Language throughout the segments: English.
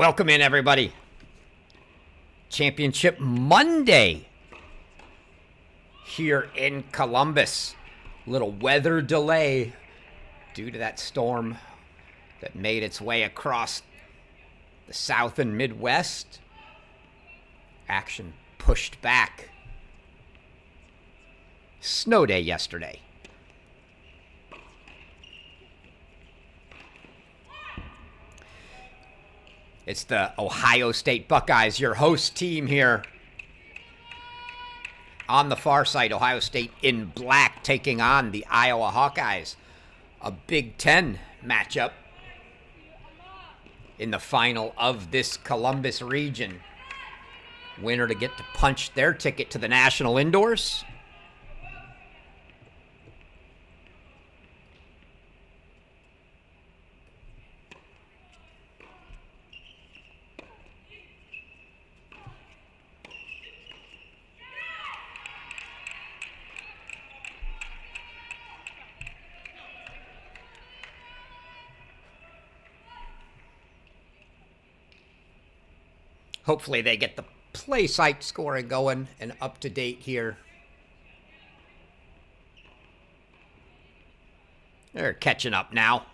Welcome in, everybody. Championship Monday here in Columbus. Little weather delay due to that storm that made its way across the South and Midwest. Action pushed back. Snow day yesterday. It's the Ohio State Buckeyes, your host team here. On the far side, Ohio State in black taking on the Iowa Hawkeyes. A Big Ten matchup in the final of this Columbus region. Winner to get to punch their ticket to the national indoors. Hopefully they get the play site scoring going and up to date here. They're catching up now.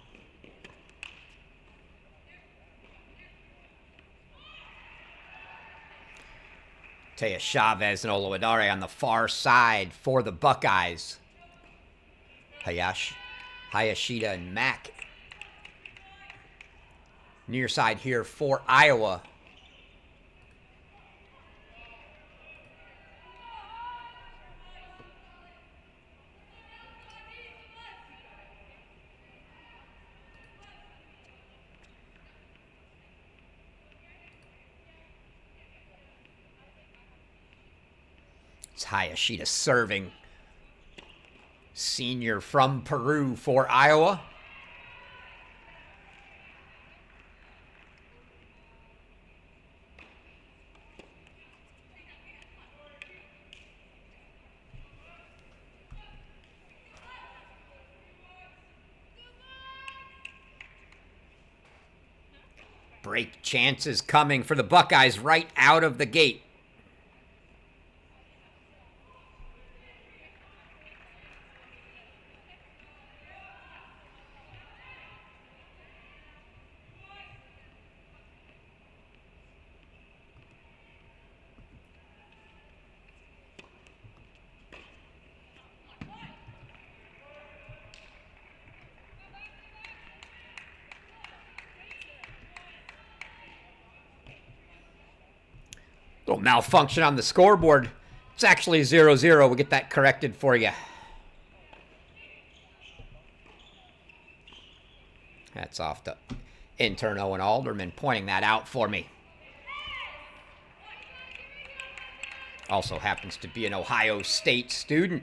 Taya Chavez and Oluwadare on the far side for the Buckeyes. Hayashida and Mack. Near side here for Iowa. It's Hayashida serving. Senior from Peru for Iowa. Break chances coming for the Buckeyes right out of the gate. Little malfunction on the scoreboard. It's actually 0-0. We'll get that corrected for you. That's off to intern Owen Alderman pointing that out for me. Also happens to be an Ohio State student.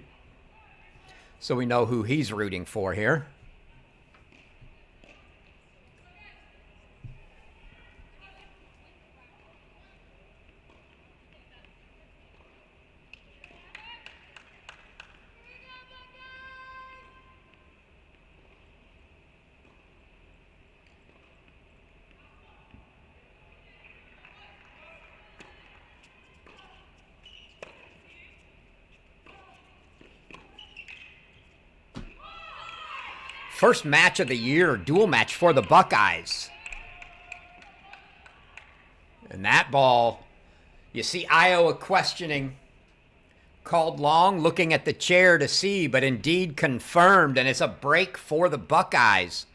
So we know who he's rooting for here. First match of the year, dual match for the Buckeyes. And that ball, you see Iowa questioning. Called long, looking at the chair to see, but indeed confirmed, and it's a break for the Buckeyes.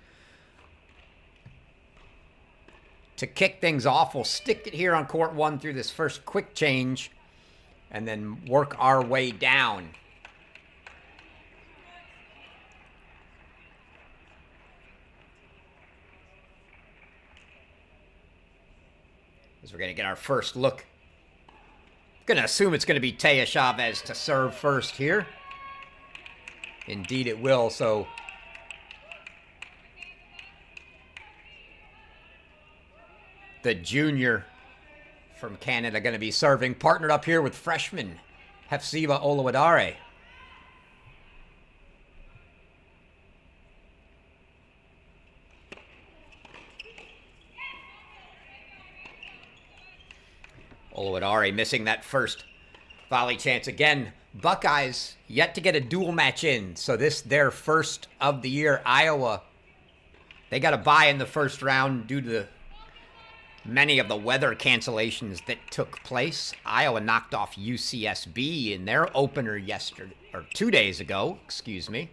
To kick things off, we'll stick it here on court one through this first quick change, and then work our way down. As we're going to get our first look. Going to assume it's going to be Taya Chavez to serve first here. Indeed it will, so the junior from Canada going to be serving, partnered up here with freshman Hefziba Oluwadare. Oluwadare missing that first volley chance again. Buckeyes yet to get a dual match in, so this their first of the year. Iowa, they got a bye in the first round due to many of the weather cancellations that took place. Iowa knocked off UCSB in their opener yesterday, or 2 days ago, excuse me.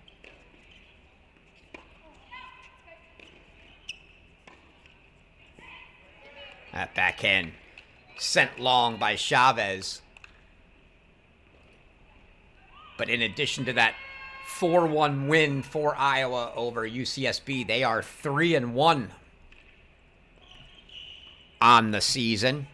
That backhand sent long by Chavez. But in addition to that 4-1 win for Iowa over UCSB, they are 3-1 on the season.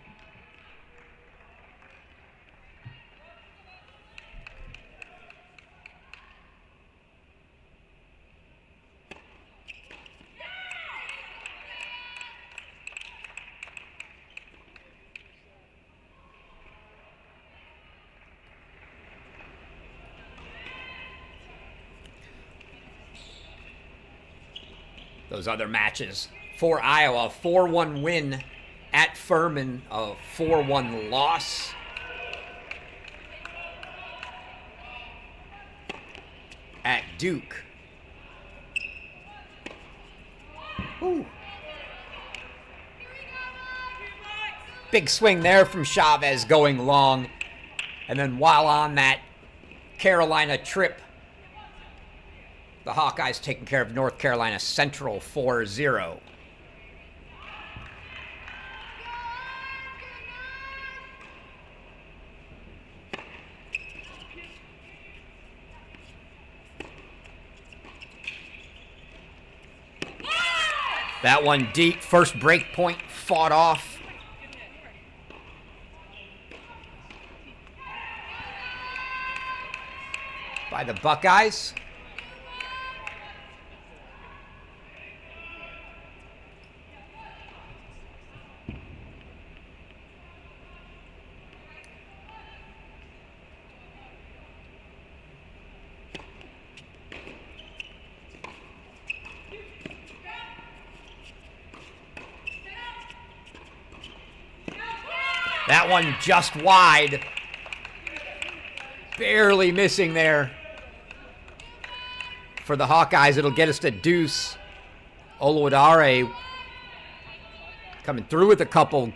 Those other matches for Iowa, 4-1 win at Furman, a 4-1 loss at Duke. Ooh. Big swing there from Chavez going long. And then while on that Carolina trip, the Hawkeyes taking care of North Carolina Central 4-0. That one deep, first break point fought off. By the Buckeyes. That one just wide. Barely missing there. For the Hawkeyes, it'll get us to deuce. Oluwadare coming through with a couple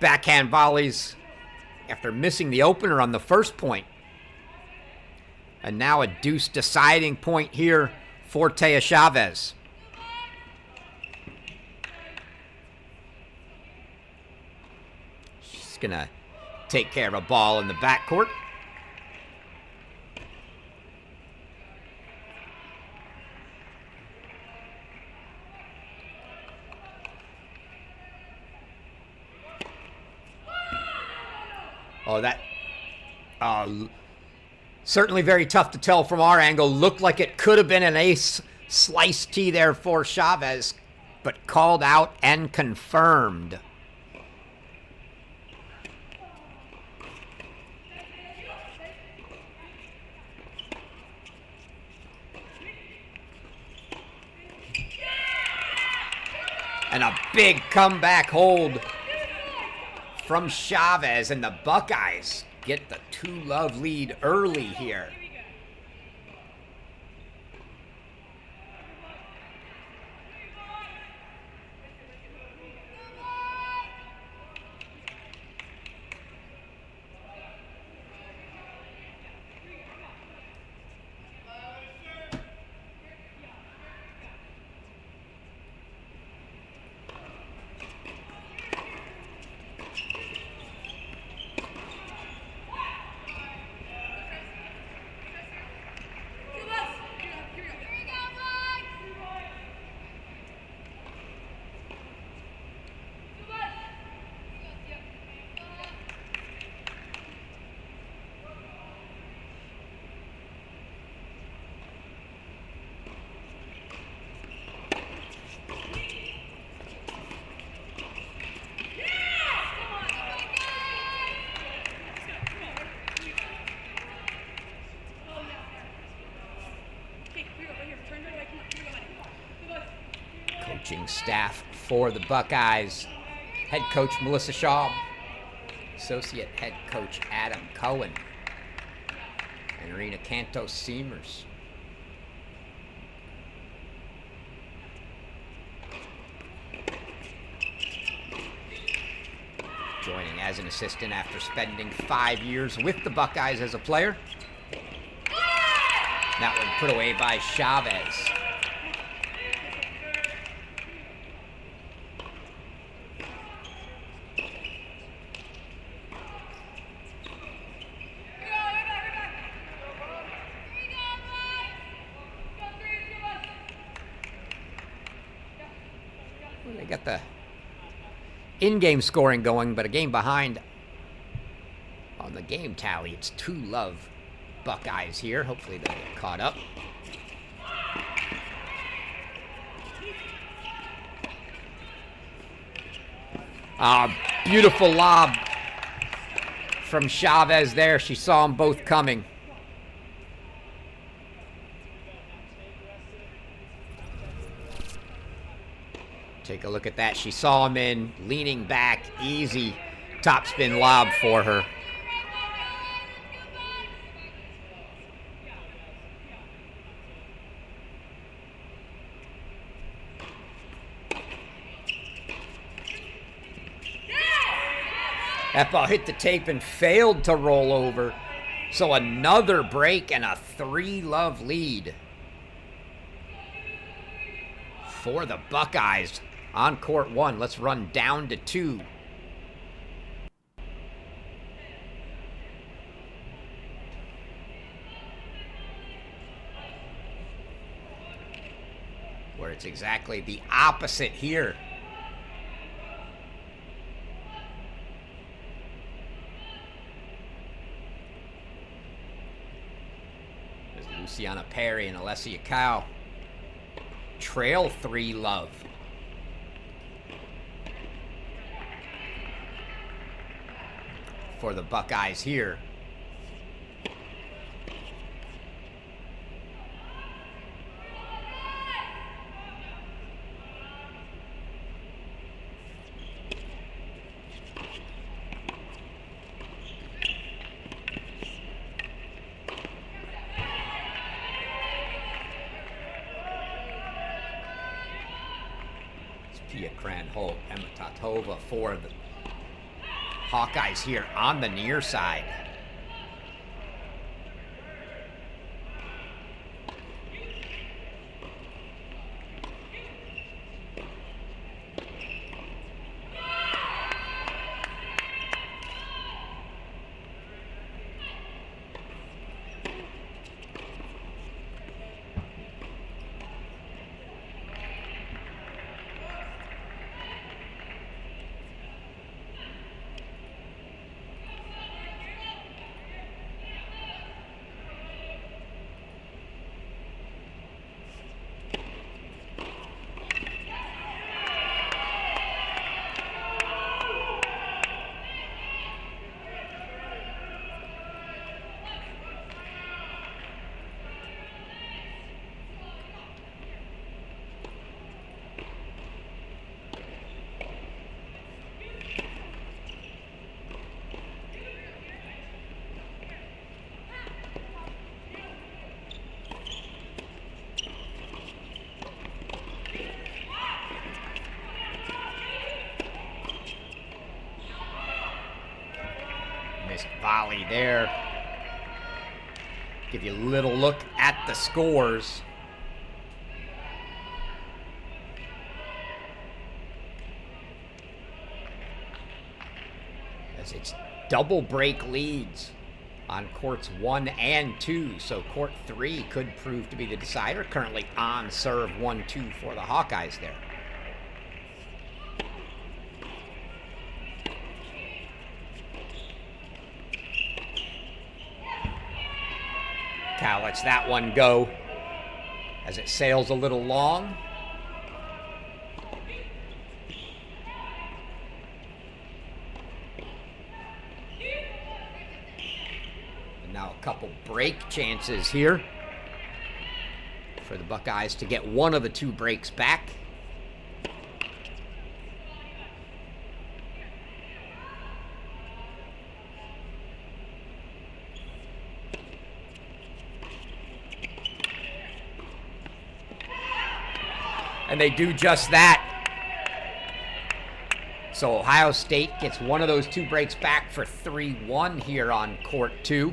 backhand volleys after missing the opener on the first point. And now a deuce deciding point here for Taya Chavez. Gonna take care of a ball in the backcourt. Oh, that certainly very tough to tell from our angle. Looked like it could have been an ace slice tee there for Chavez, but called out and confirmed. And a big comeback hold from Chavez, and the Buckeyes get the 2-love lead early here. Coaching staff for the Buckeyes. Head coach Melissa Shaw associate head coach Adam Cohen, and Rena Cantos-Seamers. Joining as an assistant after spending 5 years with the Buckeyes as a player. That one put away by Chavez. Well, they got the in-game scoring going, but a game behind on the game tally. It's 2-love Buckeyes here. Hopefully they'll get caught up. Beautiful lob from Chavez there. She saw them both coming. Take a look at that. She saw him in, leaning back, easy topspin lob for her. That ball hit the tape and failed to roll over. So another break and a 3-love lead for the Buckeyes. On court 1, let's run down to 2. Where it's exactly the opposite here. There's Luciana Perry and Alessia Cow. Trail 3-love. For the Buckeyes here. It's Pia Cranholt, Emma Tatova for the Hawkeyes here on the near side. Volley there. Give you a little look at the scores. As it's double break leads on courts 1 and 2, so court 3 could prove to be the decider. Currently on serve 1-2 for the Hawkeyes there. Cal lets that one go as it sails a little long. And now a couple break chances here for the Buckeyes to get one of the 2 breaks back. And they do just that. So Ohio State gets one of those two breaks back for 3-1 here on court 2.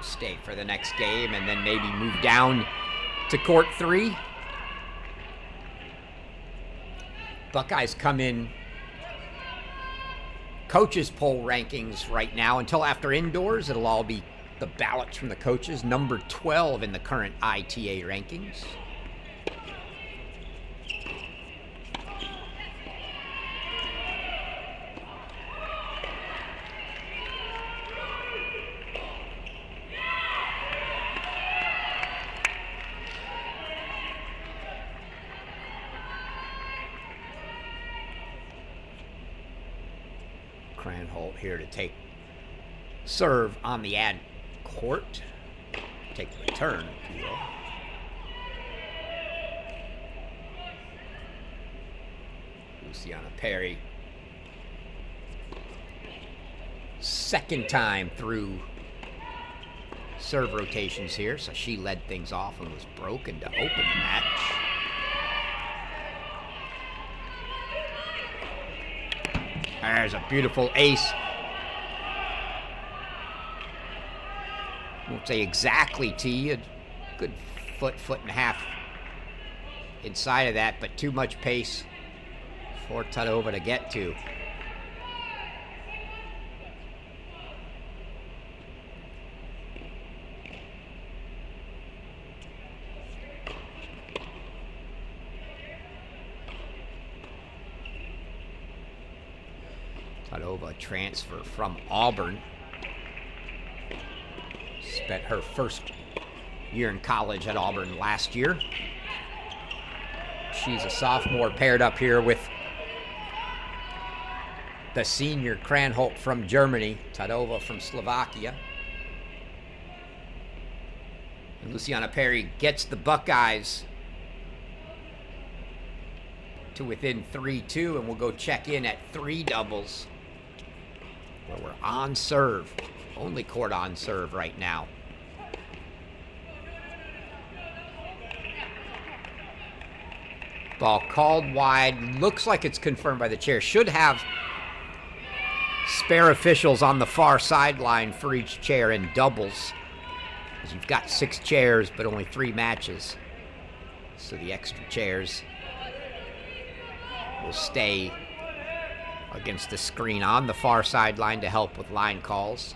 Stay for the next game and then maybe move down to court 3. Buckeyes come in coaches poll rankings right now. Until after indoors, it'll all be the ballots from the coaches. Number 12 in the current ITA rankings. Cranholt here to take serve on the ad court. Take the return, if you will. Luciana Perry. Second time through serve rotations here, so she led things off and was broken to open the match. There's a beautiful ace. Won't say exactly T, a good foot and a half inside of that, but too much pace for Tadova to get to. Tadova transfer from Auburn. Spent her first year in college at Auburn last year. She's a sophomore paired up here with the senior Cranholt from Germany, Tadova from Slovakia. And Luciana Perry gets the Buckeyes to within 3-2, and we'll go check in at 3 doubles. Where we're on serve. Only court on serve right now. Ball called wide. Looks like it's confirmed by the chair. Should have spare officials on the far sideline for each chair in doubles. Because you've got 6 chairs, but only 3 matches. So the extra chairs will stay against the screen on the far sideline to help with line calls.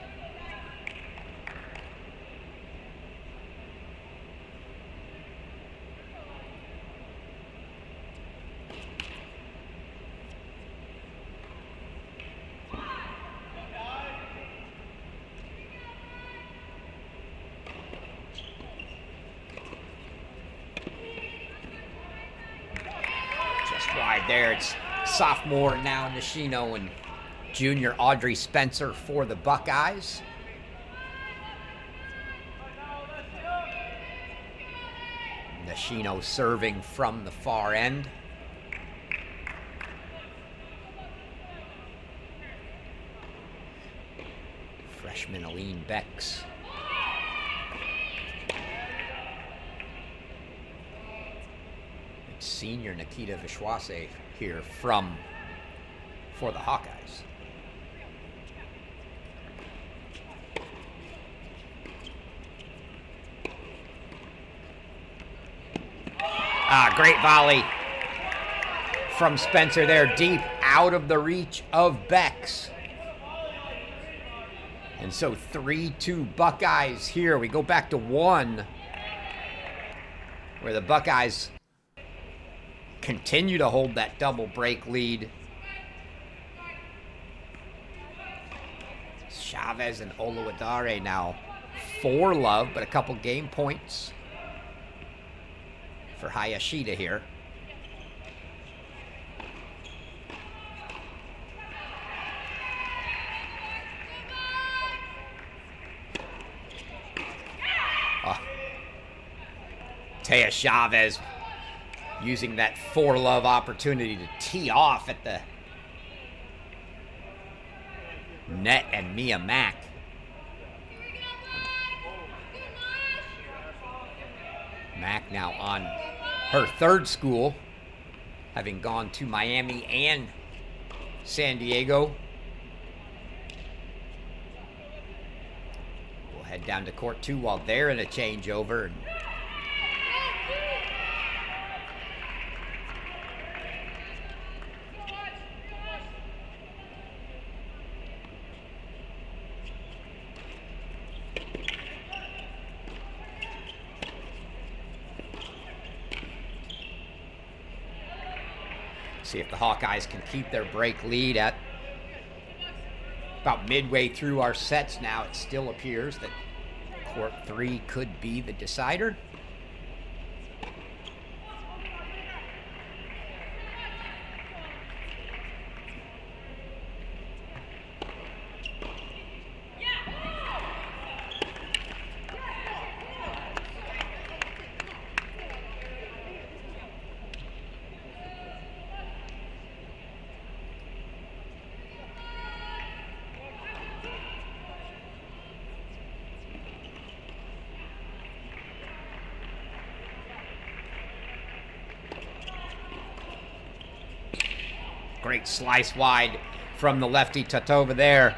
Just wide there. It's sophomore now Nishino and junior Audrey Spencer for the Buckeyes. Nishino serving from the far end. Freshman Aline Becks. And senior Nikita Vishwase here for the Hawkeyes. Great volley from Spencer there, deep out of the reach of Becks. And so 3-2 Buckeyes here. We go back to 1, where the Buckeyes continue to hold that double break lead. Chavez and Oluwadare now 4 love, but a couple game points for Hayashida here. Taya Chavez using that 4 love opportunity to tee off at the net, and Mia Mack. Mack now on her third school, having gone to Miami and San Diego. We'll head down to court 2 while they're in a changeover. See if the Hawkeyes can keep their break lead at about midway through our sets now. It still appears that court 3 could be the decider. Great slice wide from the lefty Tatova there.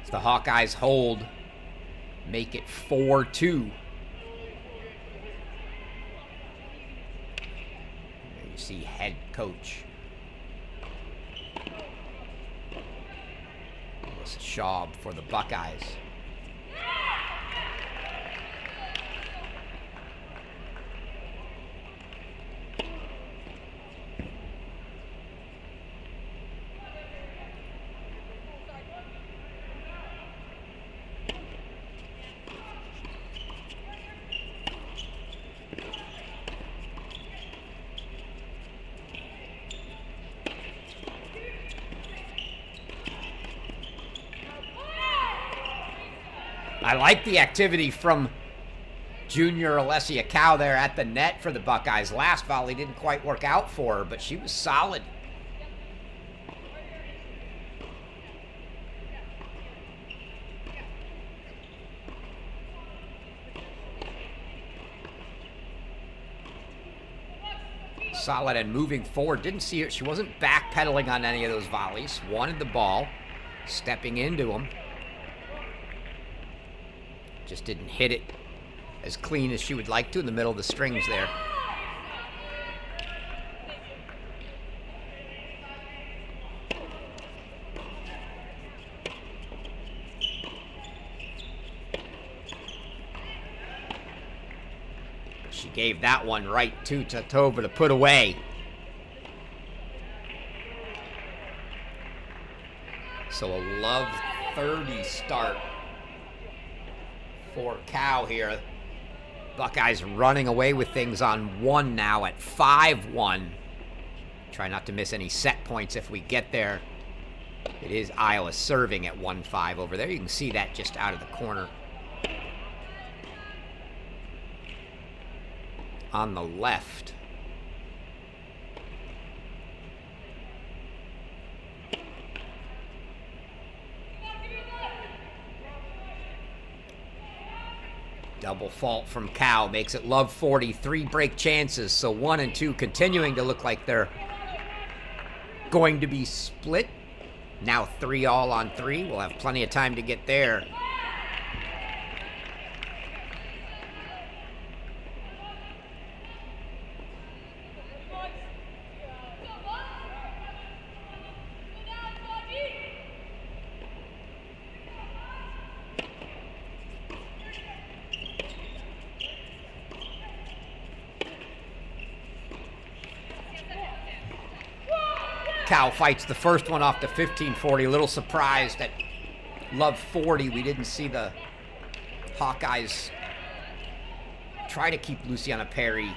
As the Hawkeyes hold, make it 4-2. There you see head coach Melissa Schaub for the Buckeyes. I like the activity from junior Alessia Cow there at the net for the Buckeyes. Last volley didn't quite work out for her, but she was solid. Solid and moving forward. Didn't see her. She wasn't backpedaling on any of those volleys. Wanted the ball, stepping into them. Just didn't hit it as clean as she would like to in the middle of the strings there. She gave that one right to Tatova to put away. So a love 30 start for Cow here. Buckeyes running away with things on 1 now at 5-1. Try not to miss any set points if we get there. It is Iowa serving at 1-5 over there. You can see that just out of the corner. On the left. Double fault from Cow makes it love 40. 3 break chances, so 1 and 2 continuing to look like they're going to be split. Now 3 all on 3. We'll have plenty of time to get there. Cow fights the first one off to 15-40. A little surprised at love 40. We didn't see the Hawkeyes try to keep Luciana Perry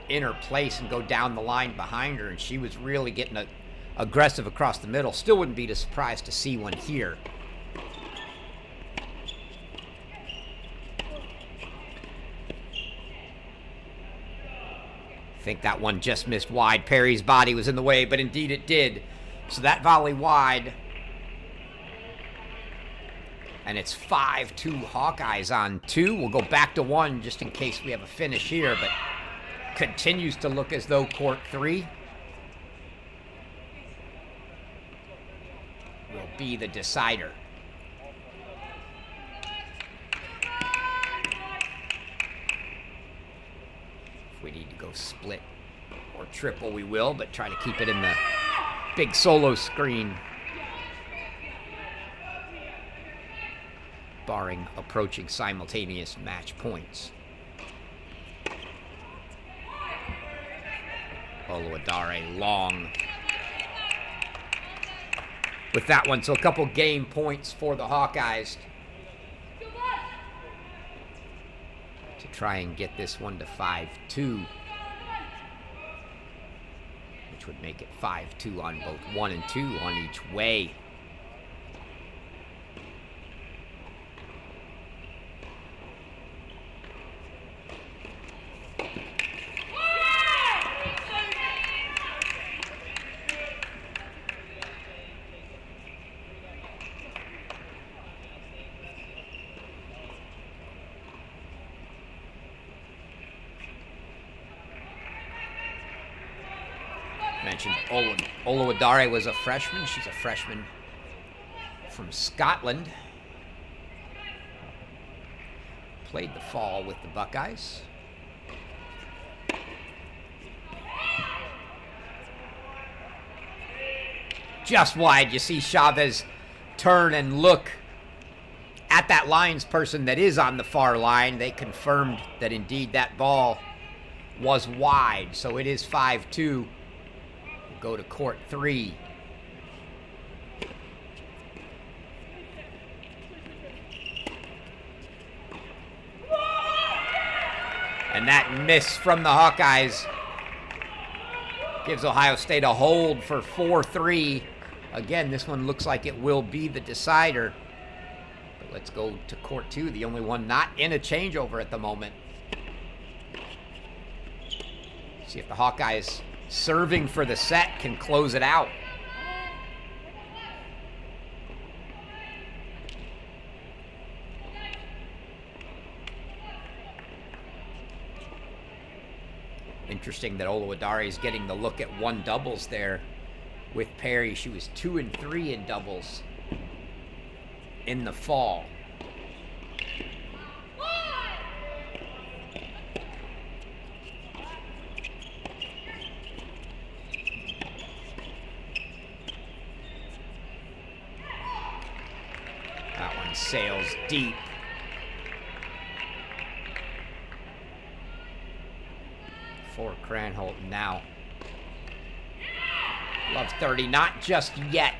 in her place and go down the line behind her, and she was really getting aggressive across the middle. Still wouldn't be surprised to see one here. I think that one just missed wide. Perry's body was in the way, but indeed it did. So that volley wide And it's 5-2 Hawkeyes on 2. We'll go back to 1 just in case we have a finish here, but continues to look as though court 3 will be the decider. If we need to go split or triple, we will, but try to keep it in the big solo screen, barring approaching simultaneous match points. Oluwadare long with that one, so a couple game points for the Hawkeyes to try and get this one to 5-2, which would make it 5-2 on both 1 and 2 on each way. Mentioned Oluwadare was a freshman. She's a freshman from Scotland. Played the fall with the Buckeyes. Just wide. You see Chavez turn and look at that Lions person that is on the far line. They confirmed that indeed that ball was wide. So it is 5-2. Go to court 3. And that miss from the Hawkeyes gives Ohio State a hold for 4-3. Again, this one looks like it will be the decider. But let's go to court 2, the only one not in a changeover at the moment. See if the Hawkeyes serving for the set can close it out. Interesting that Oluwadare is getting the look at 1 doubles there with Perry. She was 2 and 3 in doubles in the fall. Sails deep. For Cranholton now. Love 30, not just yet.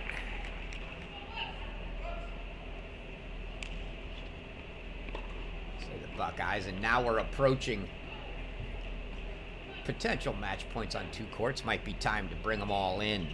So the Buckeyes, and now we're approaching potential match points on 2 courts. Might be time to bring them all in.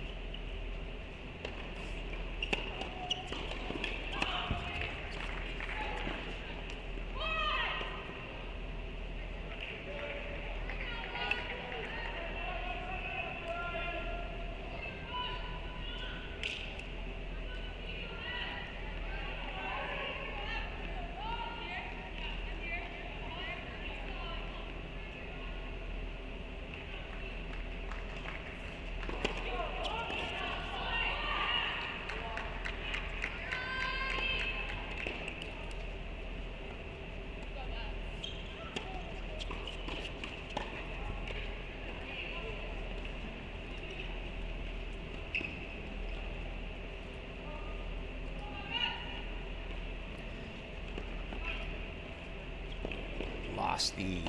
The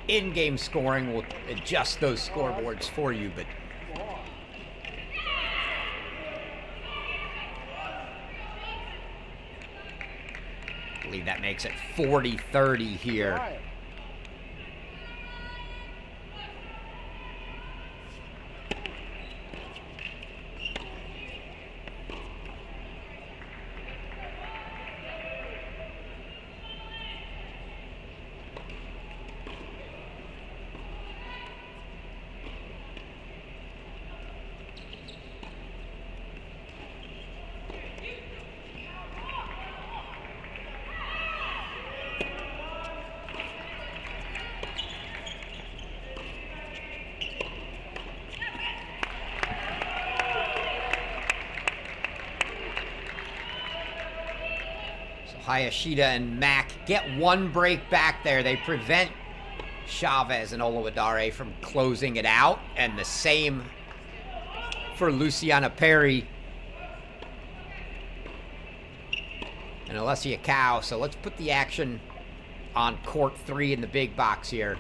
in-game scoring will adjust those scoreboards for you, but I believe that makes it 40-30 here. Hayashida and Mack get one break back there. They prevent Chavez and Oluwadare from closing it out. And the same for Luciana Perry and Alessia Cow. So let's put the action on court 3 in the big box here.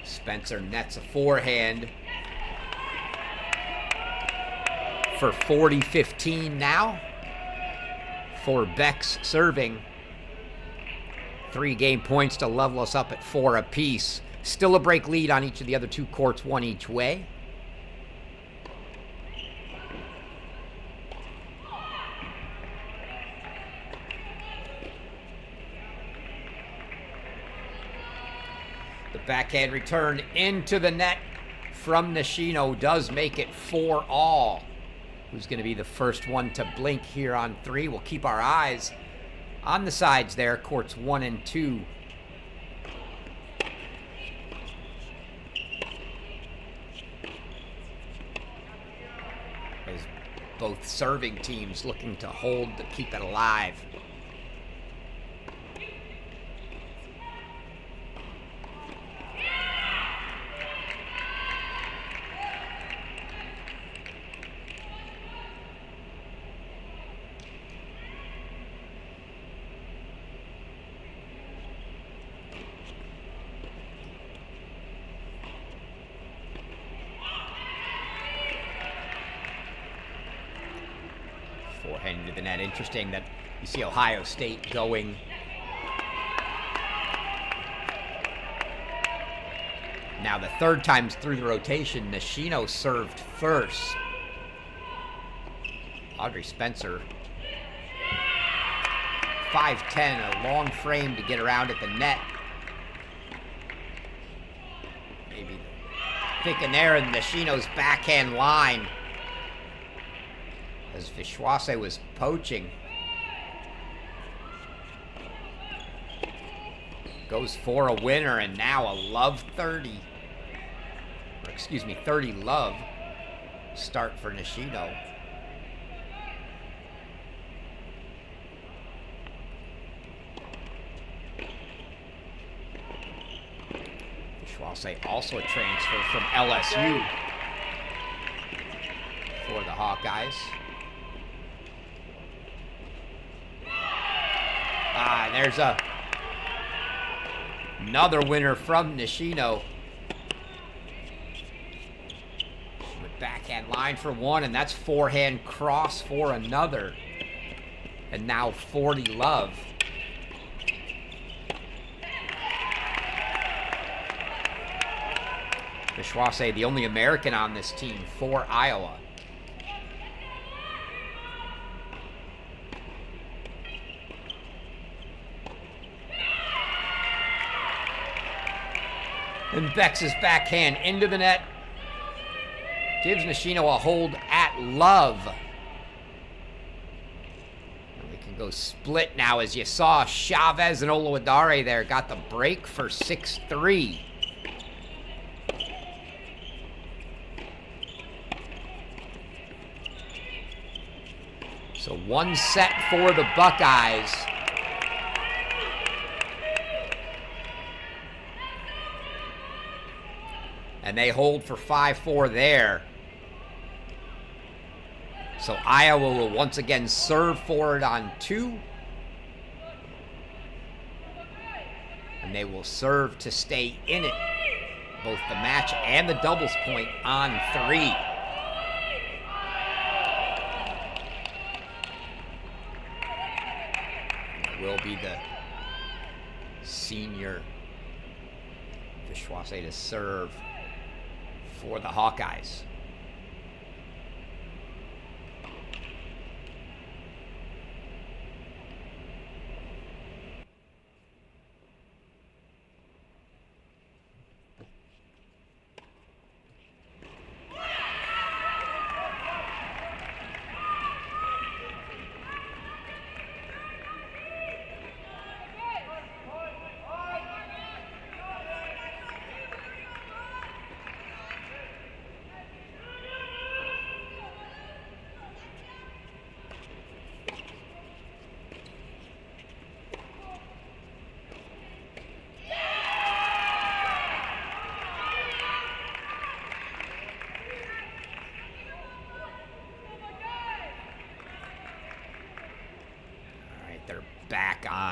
Spencer nets a forehand for 40-15 now for Beck's serving. 3 game points to level us up at 4 apiece. Still a break lead on each of the other 2 courts, 1 each way. The backhand return into the net from Nishino does make it 4-all. Who's going to be the first one to blink here on 3? We'll keep our eyes on the sides there, courts 1 and 2. As both serving teams looking to hold to keep it alive. Forehand into the net. Interesting that you see Ohio State going now the 3rd time through the rotation. Nishino served first. Audrey Spencer, 5'10", a long frame to get around at the net. Maybe thinking there in Nishino's backhand line. As Vishwase was poaching. Goes for a winner, and now a love 30. Or excuse me, 30 love start for Nishino. Vishwase also a transfer from LSU for the Hawkeyes. There's another winner from Nishino. With backhand line for one, and that's forehand cross for another. And now 40 love. Vishwase, the only American on this team for Iowa. And Bex's backhand into the net gives Nishino a hold at love. And we can go split now, as you saw Chavez and Oluwadare there got the break for 6-3. So 1 set for the Buckeyes. And they hold for 5-4 there. So Iowa will once again serve forward on 2. And they will serve to stay in it, both the match and the doubles point on 3. It will be the senior Vishwase to serve for the Hawkeyes.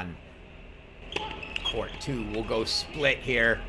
on court 2. We'll go split here.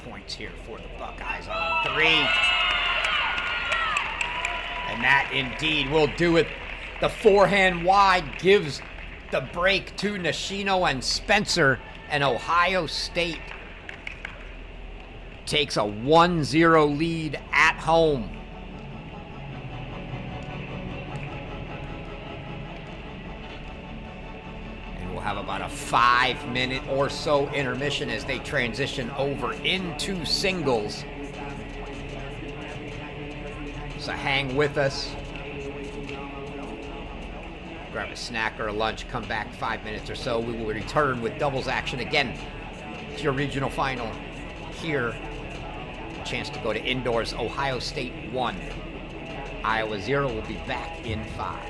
Points here for the Buckeyes on 3. And that indeed will do it. The forehand wide gives the break to Nishino and Spencer, and Ohio State takes a 1-0 lead at home. Have about a 5-minute or so intermission as they transition over into singles. So hang with us. Grab a snack or a lunch, come back 5 minutes or so. We will return with doubles action again to your regional final here. A chance to go to indoors. Ohio State 1, Iowa 0. We'll be back in 5.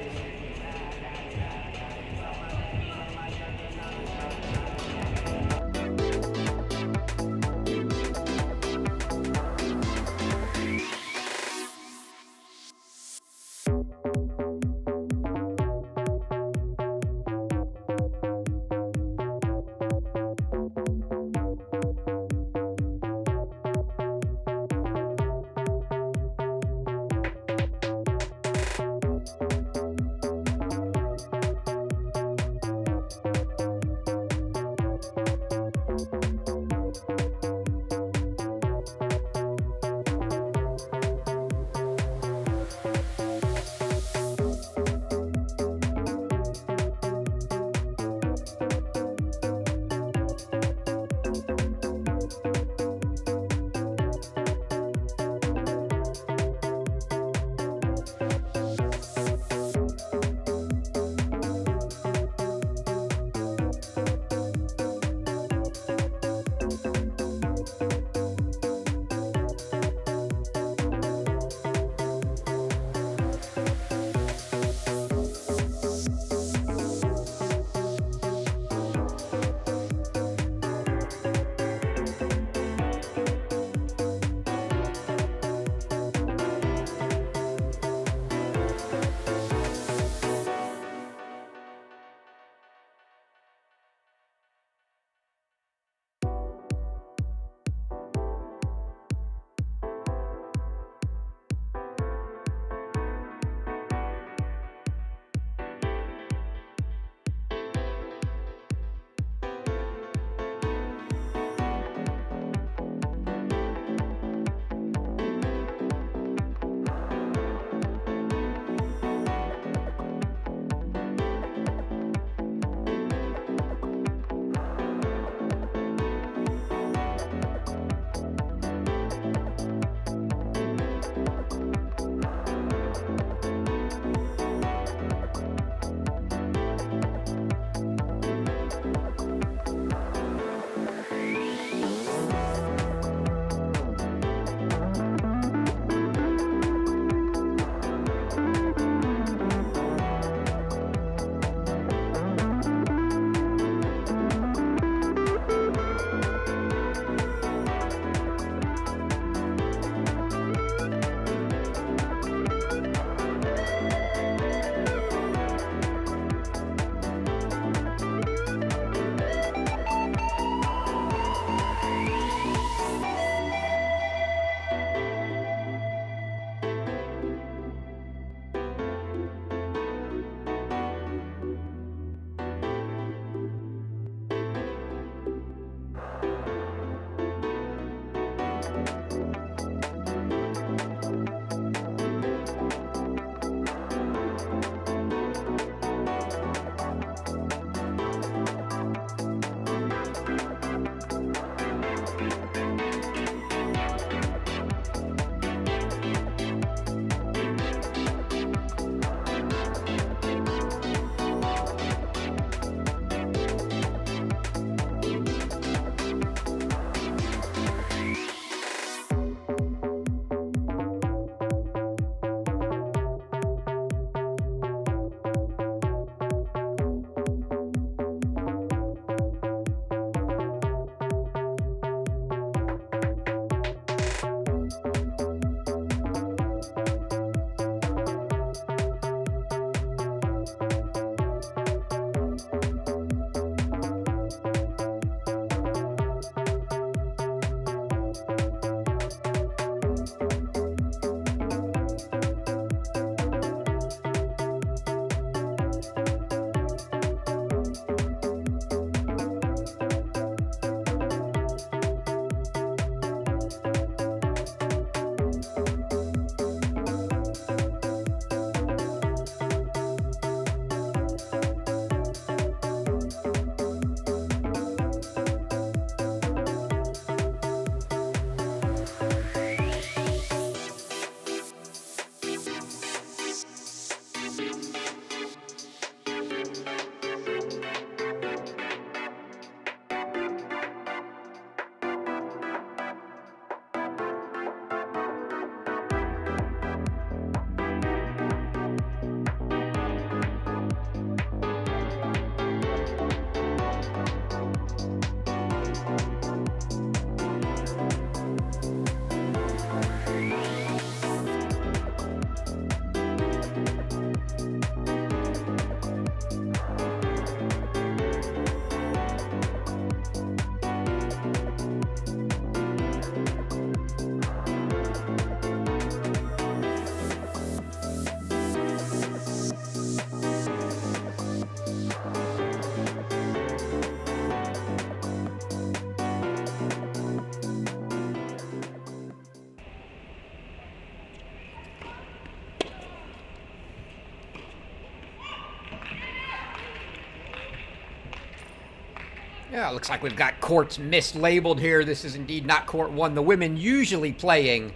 Yeah, it looks like we've got courts mislabeled here. This is indeed not court 1. The women usually playing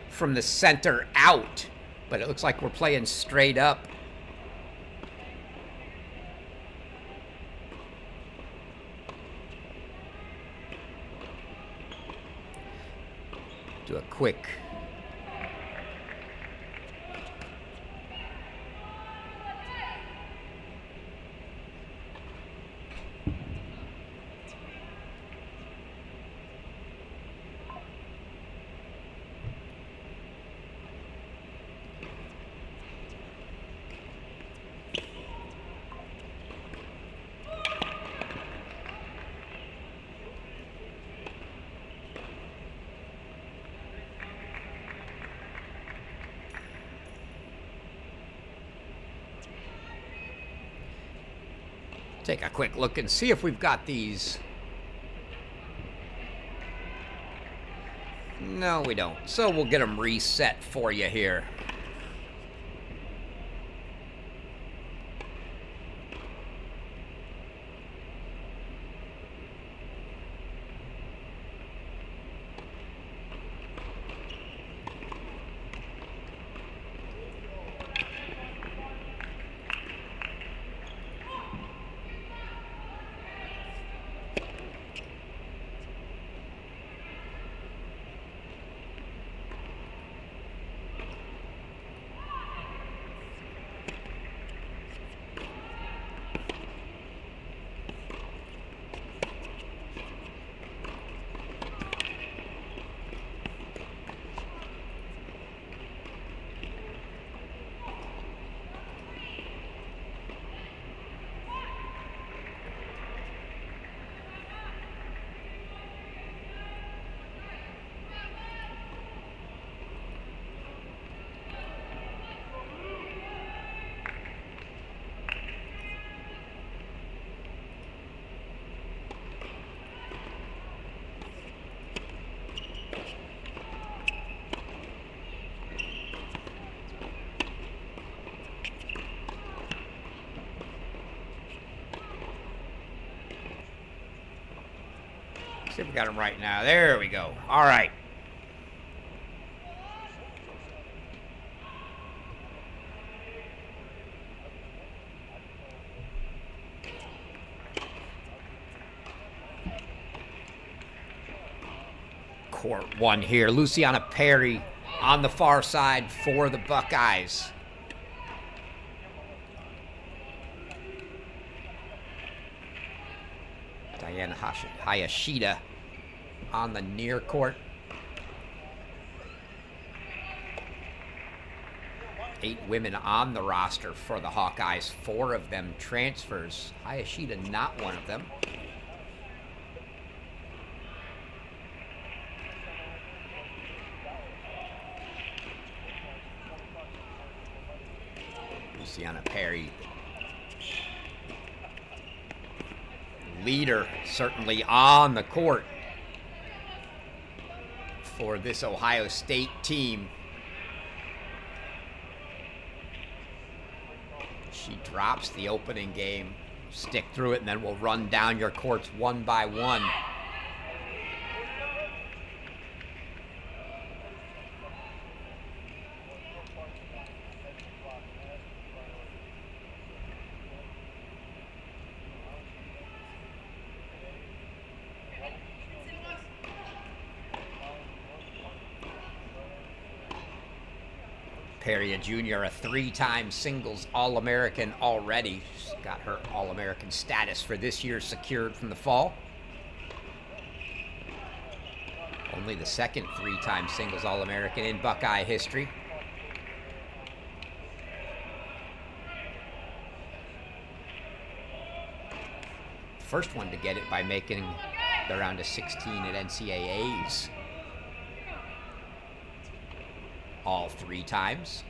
from the center out, but it looks like we're playing straight up. Do a quick take a quick look and see if we've got these. No, we don't. So we'll get them reset for you here. See if we got them right now. There we go. All right. Court 1 here. Luciana Perry on the far side for the Buckeyes. Diana Hayashida on the near court. 8 women on the roster for the Hawkeyes. 4 of them transfers. Hayashida not one of them. Luciana Perry, leader certainly on the court for this Ohio State team. She drops the opening game. Stick through it, and then we'll run down your courts one by one. Perry, a junior, a 3-time singles All-American already. She's got her All-American status for this year secured from the fall. Only the second 3-time singles All-American in Buckeye history. First one to get it by making the round of 16 at NCAAs. All 3 times.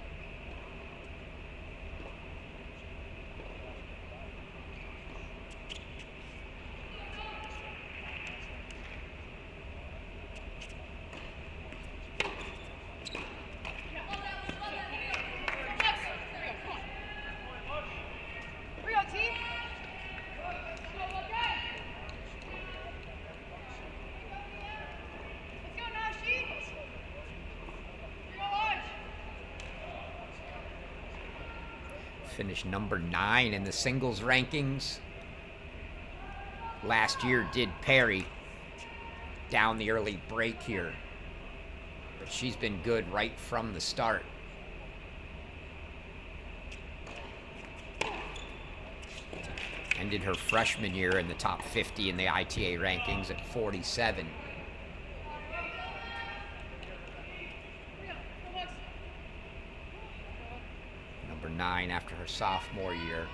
finished number 9 in the singles rankings. Last year did Perry down the early break here, but she's been good right from the start. Ended her freshman year in the top 50 in the ITA rankings at 47. Number 9 after her sophomore year.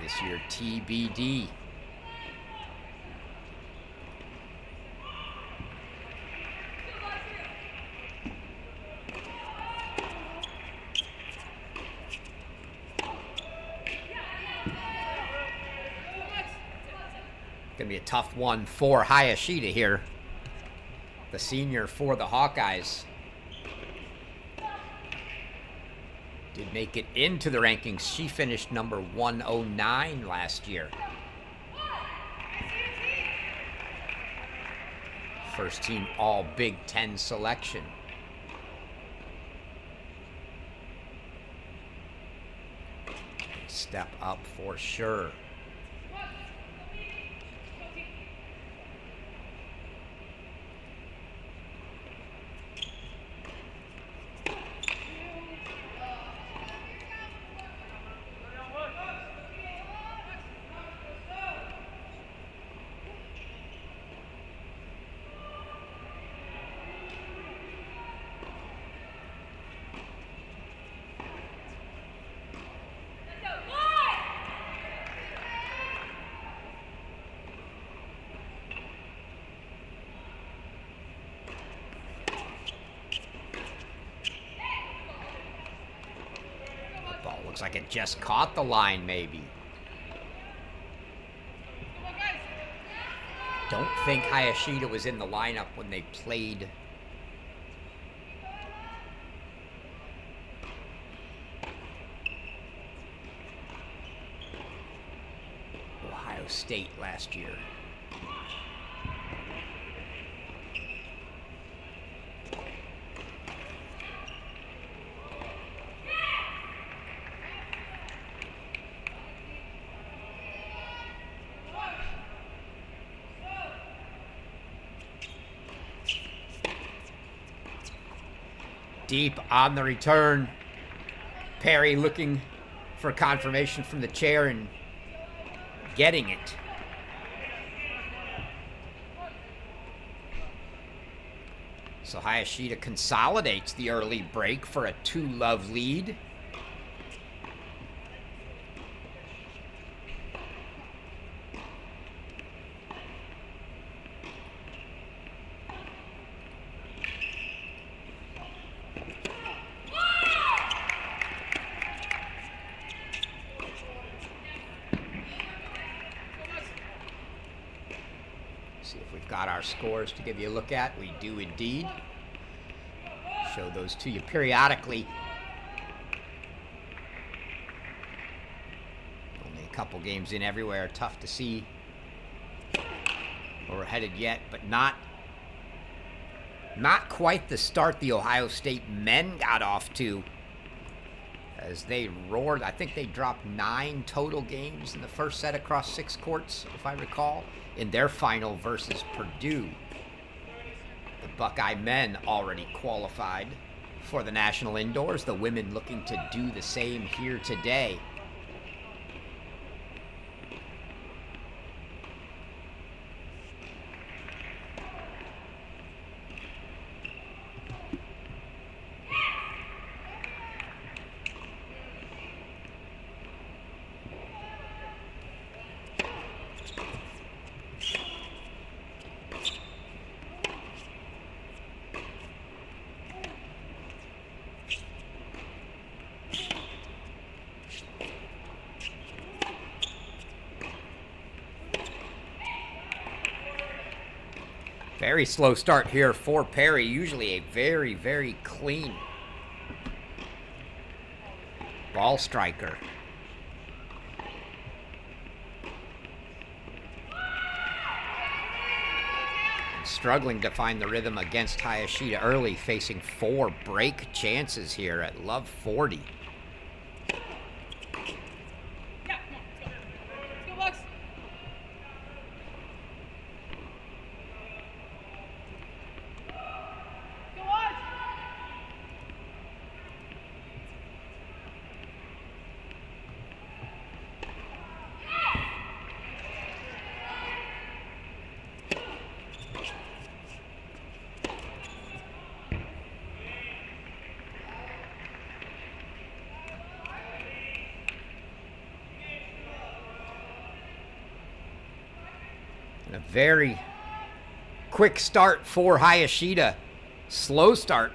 This year, TBD. Gonna be a tough one for Hayashida here, the senior for the Hawkeyes. Did make it into the rankings. She finished number 109 last year. First team all Big Ten selection. Step up for sure. Looks like it just caught the line, maybe. Don't think Hayashida was in the lineup when they played Ohio State last year. Deep on the return. Perry looking for confirmation from the chair and getting it. So Hayashida consolidates the early break for a 2-love lead. Got our scores to give you a look at. We do indeed. Show those to you periodically. Only a couple games in everywhere. Tough to see where we're headed yet, but not quite the start the Ohio State men got off to as they roared. I think they dropped 9 total games in the first set across 6 courts, if I recall, in their final versus Purdue. The Buckeye men already qualified for the national indoors. The women looking to do the same here today. Very slow start here for Perry. Usually a very, very clean ball striker. Struggling to find the rhythm against Hayashida early, facing 4 break chances here at love 40. A very quick start for Hayashida. Slow start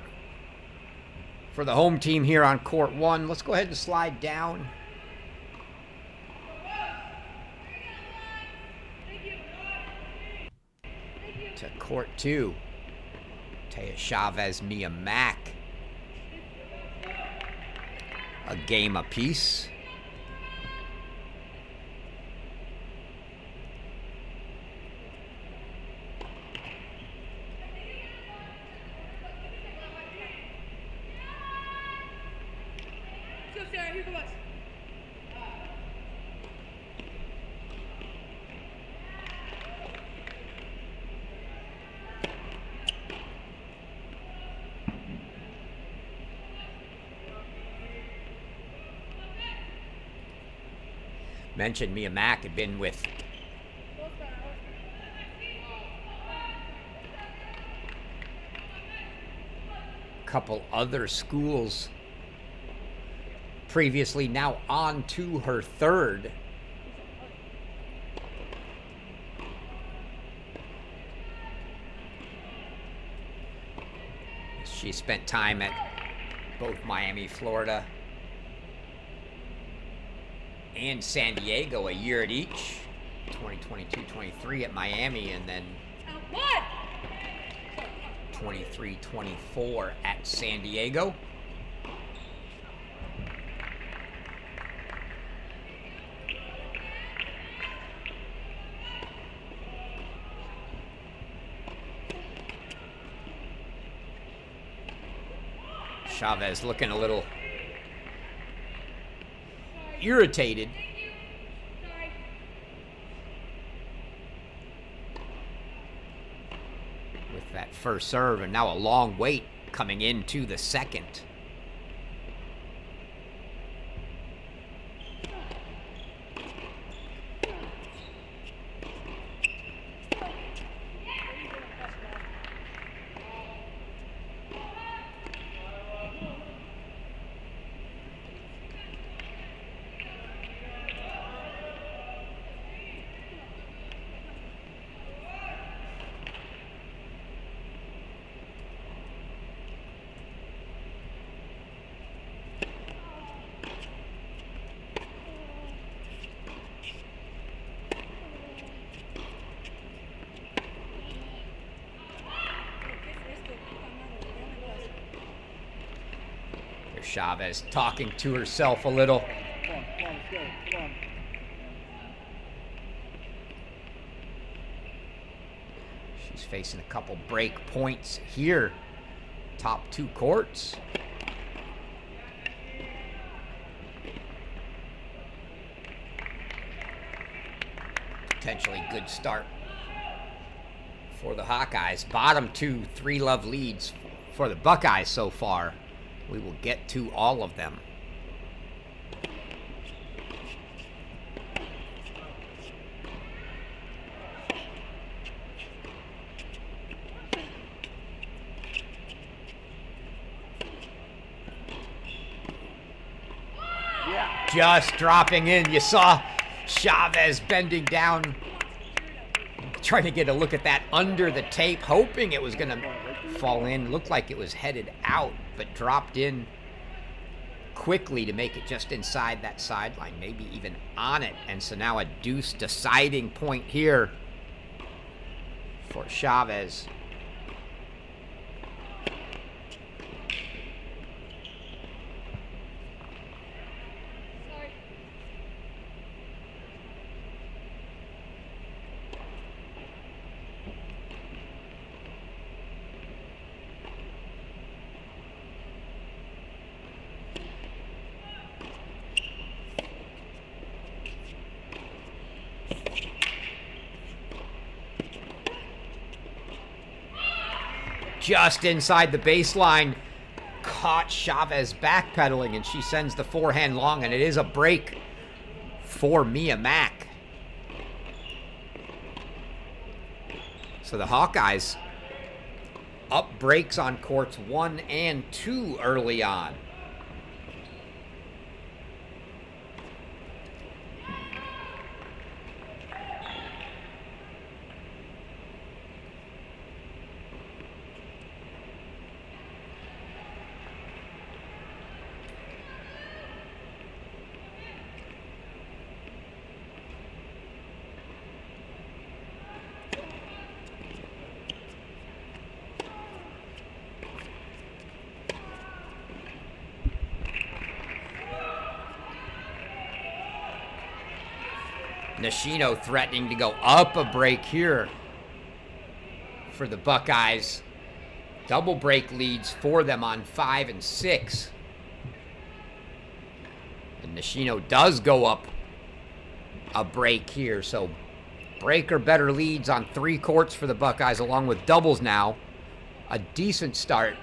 for the home team here on court 1. Let's go ahead and slide down. To court 2. Taya Chavez, Mia Mack. A game apiece. Mentioned Mia Mack had been with a couple other schools previously, now on to her 3rd. She spent time at both Miami, Florida, and San Diego, a year at each. 2022-23 at Miami, and then 23-24 at San Diego. Chavez looking a little irritated. With that first serve, and now a long wait coming into the 2nd. Chavez talking to herself a little. Come on. She's facing a couple break points here. Top 2 courts. Potentially good start for the Hawkeyes. Bottom 2 3-love leads for the Buckeyes so far. We will get to all of them. Yeah. Just dropping in. You saw Chavez bending down, trying to get a look at that under the tape, hoping it was going to fall in. Looked like it was headed out, but dropped in quickly to make it just inside that sideline, maybe even on it. And so now a deuce deciding point here for Chavez. just inside the baseline. Caught Chavez backpedaling, and she sends the forehand long, and it is a break for Mia Mack. So the Hawkeyes up breaks on courts 1 and 2 early on. Nishino threatening to go up a break here for the Buckeyes. Double break leads for them on 5 and 6. And Nishino does go up a break here. So break or better leads on 3 courts for the Buckeyes, along with doubles now. A decent start.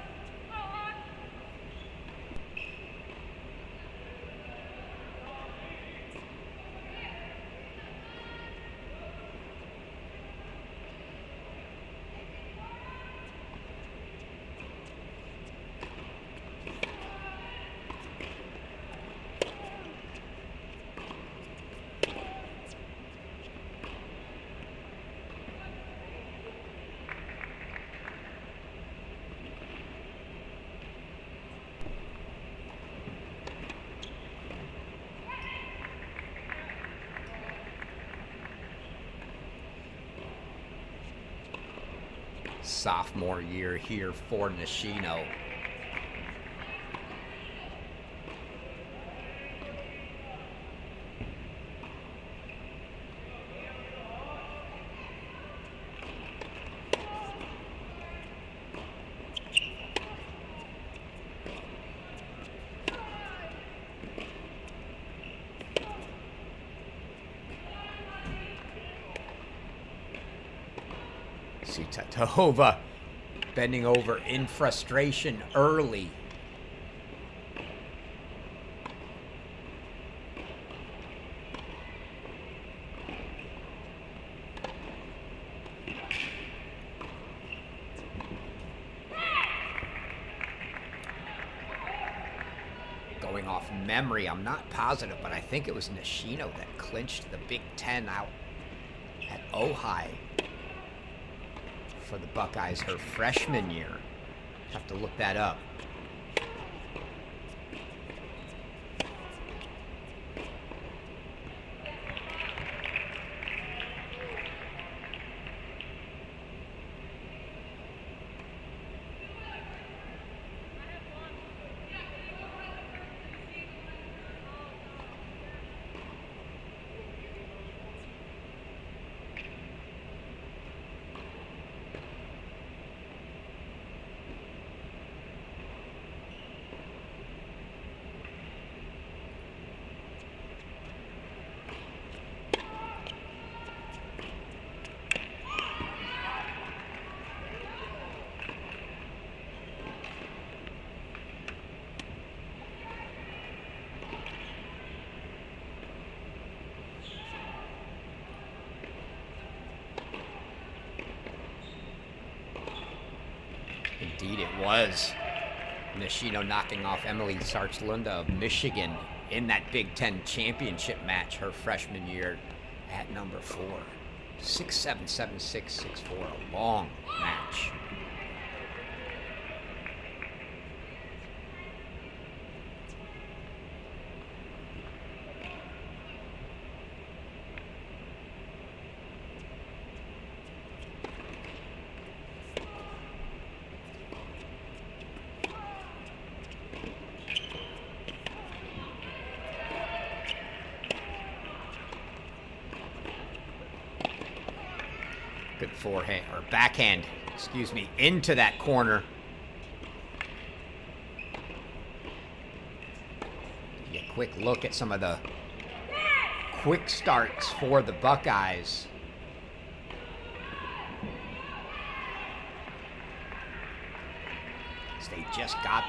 Sophomore year here for Nishino. See Tatova bending over in frustration early. Going off memory, I'm not positive, but I think it was Nishino that clinched the Big Ten out at Ojai for the Buckeyes her freshman year. Have to look that up. Indeed it was. Nishino knocking off Emily Sarchlunda of Michigan in that Big Ten championship match her freshman year at number 4. 6-7, 7-6, 6-4. A long match. Good forehand, or backhand, excuse me, into that corner. Get a quick look at some of the quick starts for the Buckeyes. They just got,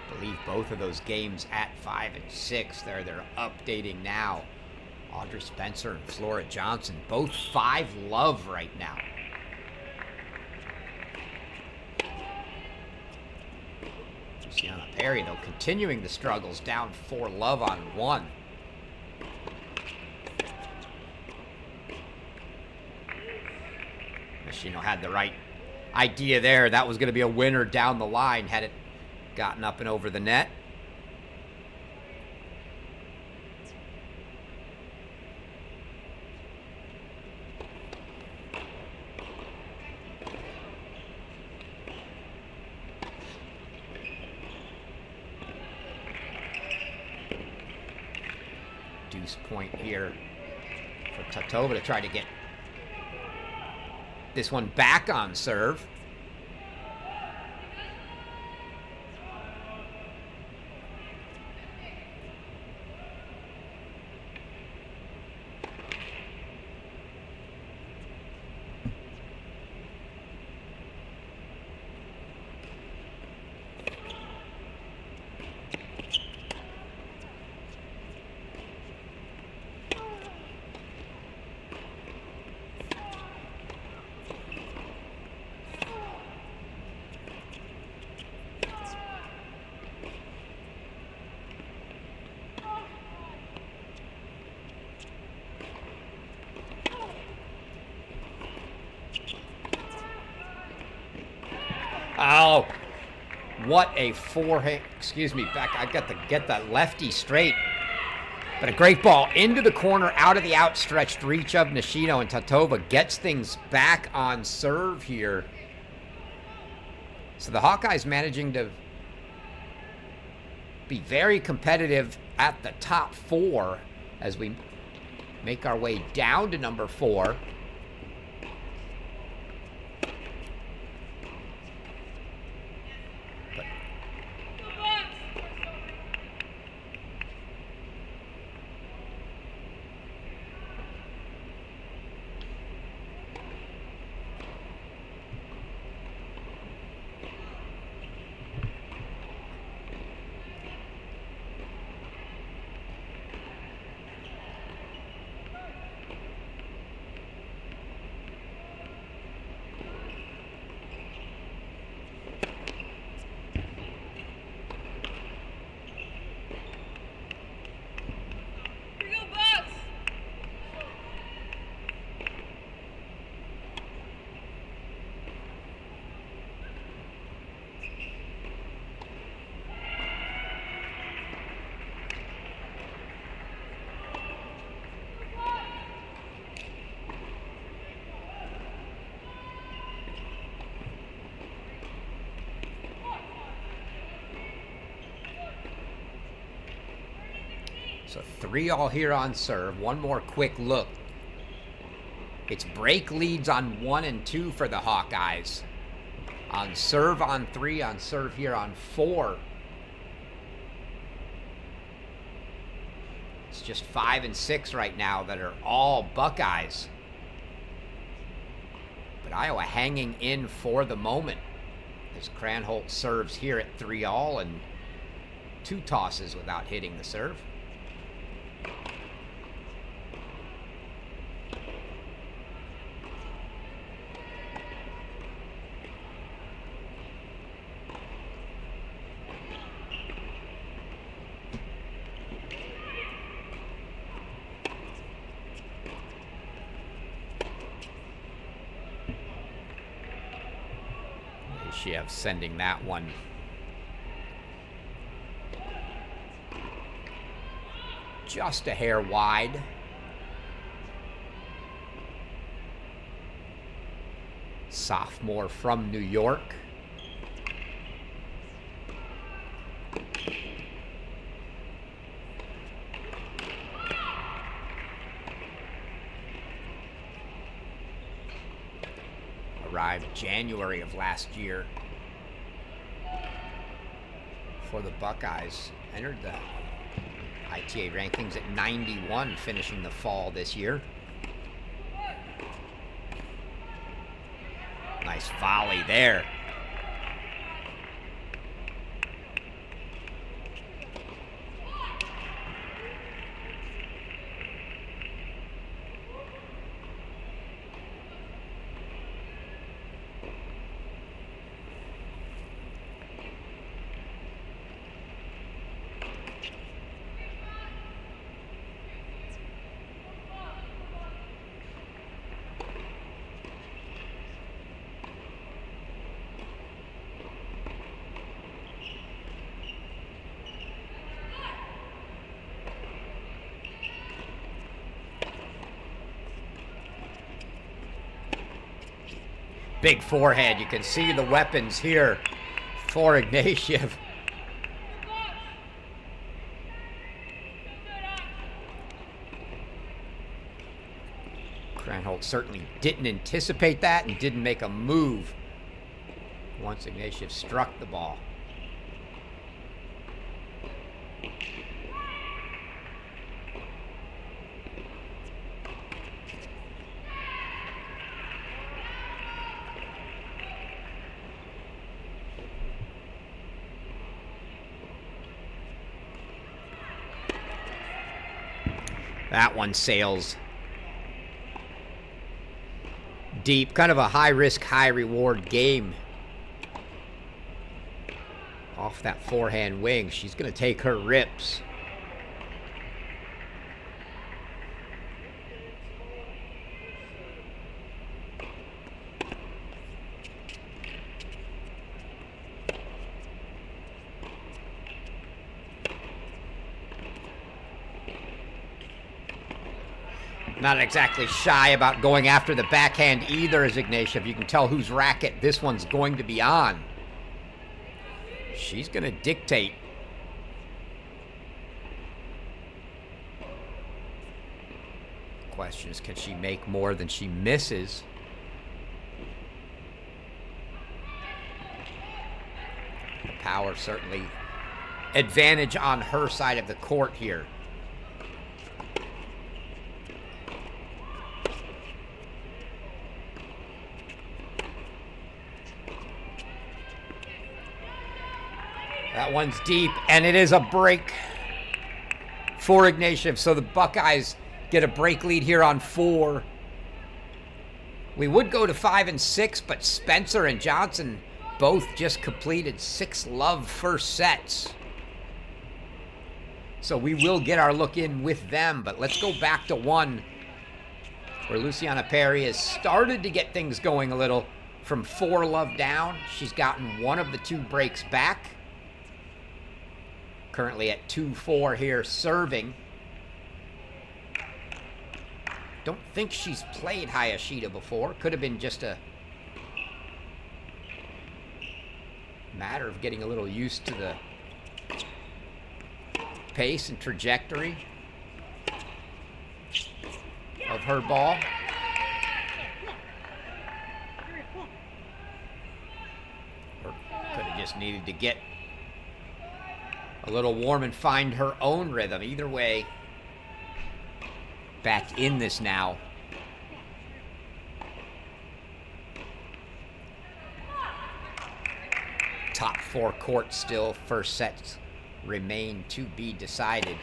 I believe, both of those games at 5 and 6. They're updating now. Audrey Spencer and Flora Johnson, both 5 love right now. Luciana Perry, though, continuing the struggles, down 4 love on 1. Nishino had the right idea there. That was going to be a winner down the line had it gotten up and over the net. Deuce point here for Tatova to try to get this one back on serve. Oh, what a forehand. Excuse me, back. I got to get that lefty straight. But a great ball into the corner, out of the outstretched reach of Nishino, and Tatova gets things back on serve here. So the Hawkeyes managing to be very competitive at the top 4 as we make our way down to number 4. So 3-all here on serve. One more quick look. It's break leads on 1 and 2 for the Hawkeyes. On serve on 3, on serve here on 4. It's just 5 and 6 right now that are all Buckeyes. But Iowa hanging in for the moment as Cranholt serves here at 3-all and 2 tosses without hitting the serve. Shiev sending that one just a hair wide. Sophomore from New York. Arrived January of last year for the Buckeyes. Entered the ITA rankings at 91, finishing the fall this year. Nice volley there. Big forehand. You can see the weapons here for Ignatieff. Kranholt certainly didn't anticipate that and didn't make a move once Ignatieff struck the ball. That one sails deep. Kind of a high-risk, high-reward game. Off that forehand wing. She's going to take her rips. Not exactly shy about going after the backhand either as Ignatieff. You can tell whose racket this one's going to be on. She's going to dictate. Question is, can she make more than she misses? The power certainly advantage on her side of the court here. That one's deep, and it is a break for Ignatieff. So the Buckeyes get a break lead here on 4. We would go to 5 and 6, but Spencer and Johnson both just completed 6-love first sets. So we will get our look in with them, but let's go back to 1, where Luciana Perry has started to get things going a little from 4-love down. She's gotten one of the 2 breaks back. Currently at 2-4 here, serving. Don't think she's played Hayashida before. Could have been just a matter of getting a little used to the pace and trajectory of her ball. Or could have just needed to get a little warm and find her own rhythm. Either way, back in this now. Top 4 court still. First sets remain to be decided.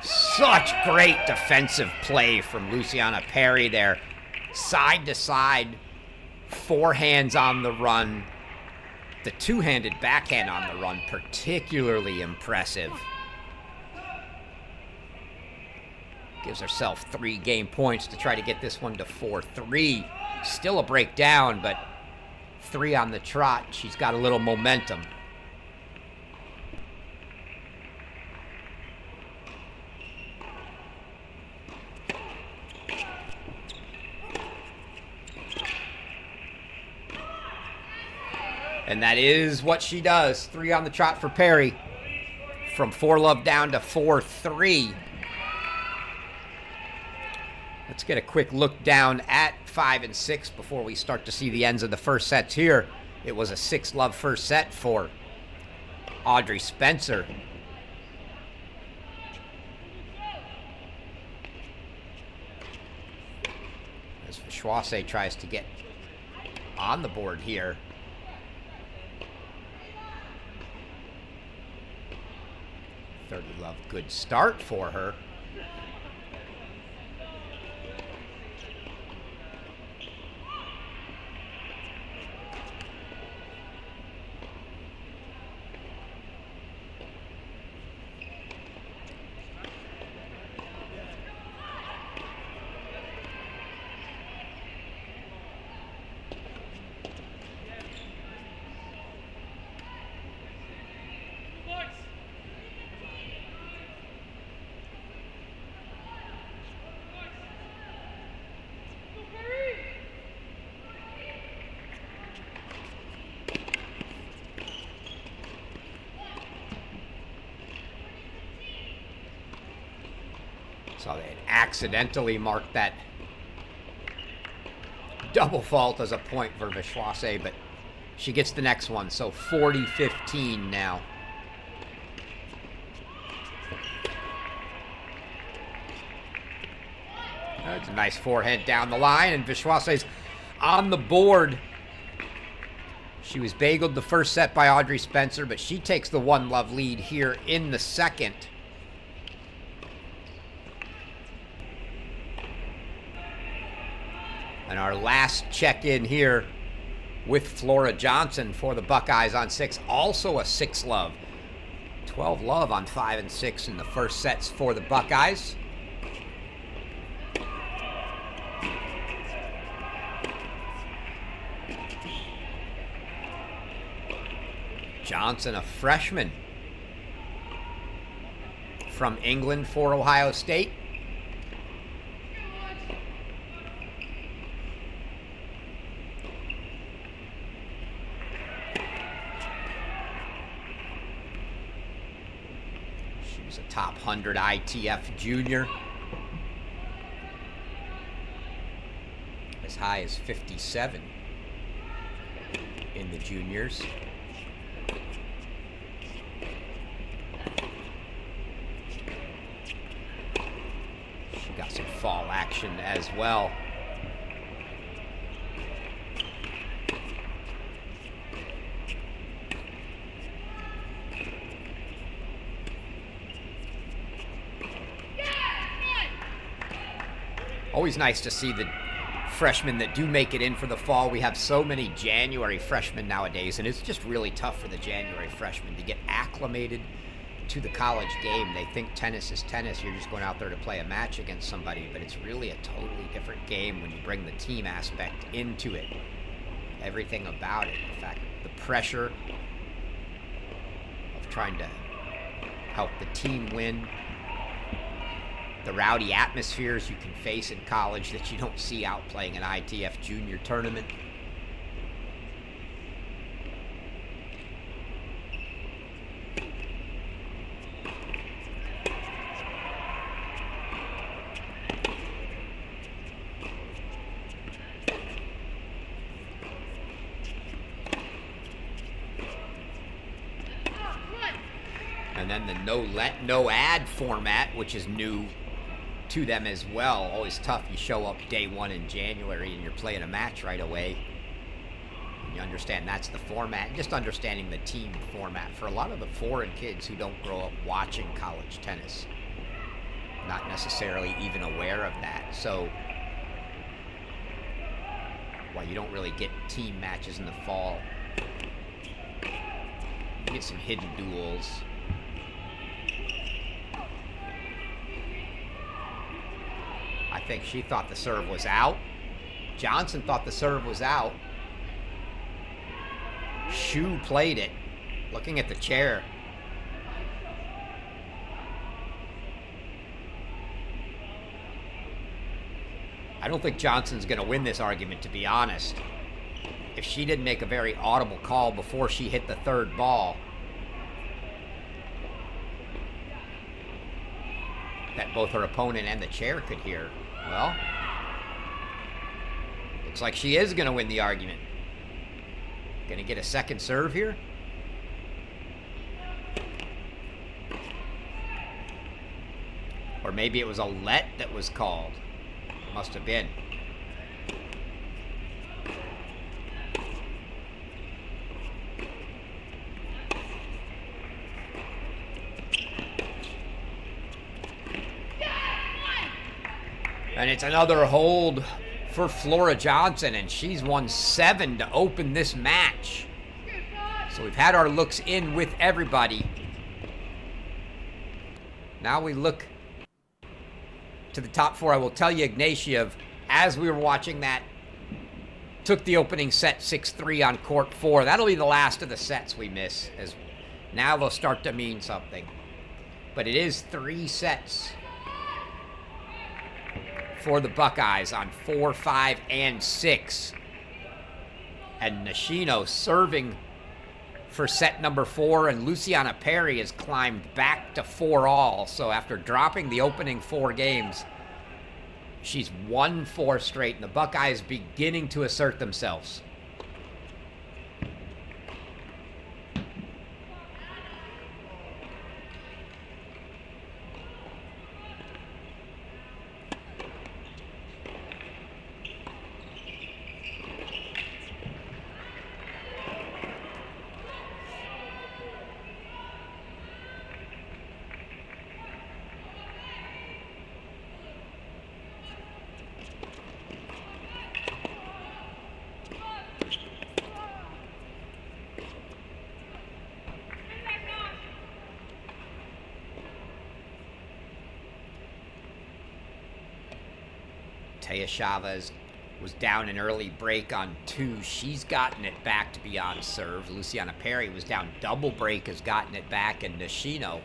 Such great defensive play from Luciana Perry there. Side to side, forehands on the run. The two-handed backhand on the run, particularly impressive. Gives herself 3 game points to try to get this one to 4-3. Still a breakdown, but 3 on the trot. She's got a little momentum. And that is what she does. 3 on the trot for Perry. From 4-love down to 4-3. Let's get a quick look down at 5 and 6 before we start to see the ends of the first sets here. It was a 6-love first set for Audrey Spencer. As Schwasse tries to get on the board here. 30-love, good start for her. So they accidentally marked that double fault as a point for Vichwase, but she gets the next one. So 40-15 now. That's a nice forehand down the line, and Vichwase's on the board. She was bageled the first set by Audrey Spencer, but she takes the 1-love lead here in the second. And our last check-in here with Flora Johnson for the Buckeyes on 6, also a 6-love. 12-love on 5 and 6 in the first sets for the Buckeyes. Johnson, a freshman from England for Ohio State. She was a top 100 ITF junior. As high as 57 in the juniors. Got some fall action as well. Always nice to see the freshmen that do make it in for the fall. We have so many January freshmen nowadays, and it's just really tough for the January freshmen to get acclimated to the college game. They think tennis is tennis. You're just going out there to play a match against somebody, but it's really a totally different game when you bring the team aspect into it. Everything about it. In fact, the pressure of trying to help the team win. The rowdy atmospheres you can face in college that you don't see out playing an ITF junior tournament. And then the no let, no add format, which is new to them as well. Always tough. You show up day one in January and you're playing a match right away. You understand that's the format. And just understanding the team format for a lot of the foreign kids who don't grow up watching college tennis. Not necessarily even aware of that. So while you don't really get team matches in the fall, you get some hidden duels. I think she thought the serve was out. Johnson thought the serve was out. Shu played it. Looking at the chair. I don't think Johnson's going to win this argument, to be honest. If she didn't make a very audible call before she hit the third ball, that both her opponent and the chair could hear. Well, looks like she is going to win the argument. Going to get a second serve here. Or maybe it was a let that was called. Must have been. And it's another hold for Flora Johnson, and she's won 7 to open this match. So we've had our looks in with everybody. Now we look to the top 4. I will tell you, Ignatiev, as we were watching that, took the opening set 6-3 on court 4. That'll be the last of the sets we miss, as now they'll start to mean something. But it is 3 sets for the Buckeyes on 4, 5, and 6. And Nishino serving for set number 4, and Luciana Perry has climbed back to 4-all. So after dropping the opening 4 games, she's won 4 straight, and the Buckeyes beginning to assert themselves. Taya Chavez was down an early break on 2. She's gotten it back to be on serve. Luciana Perry was down double break, has gotten it back, and Nishino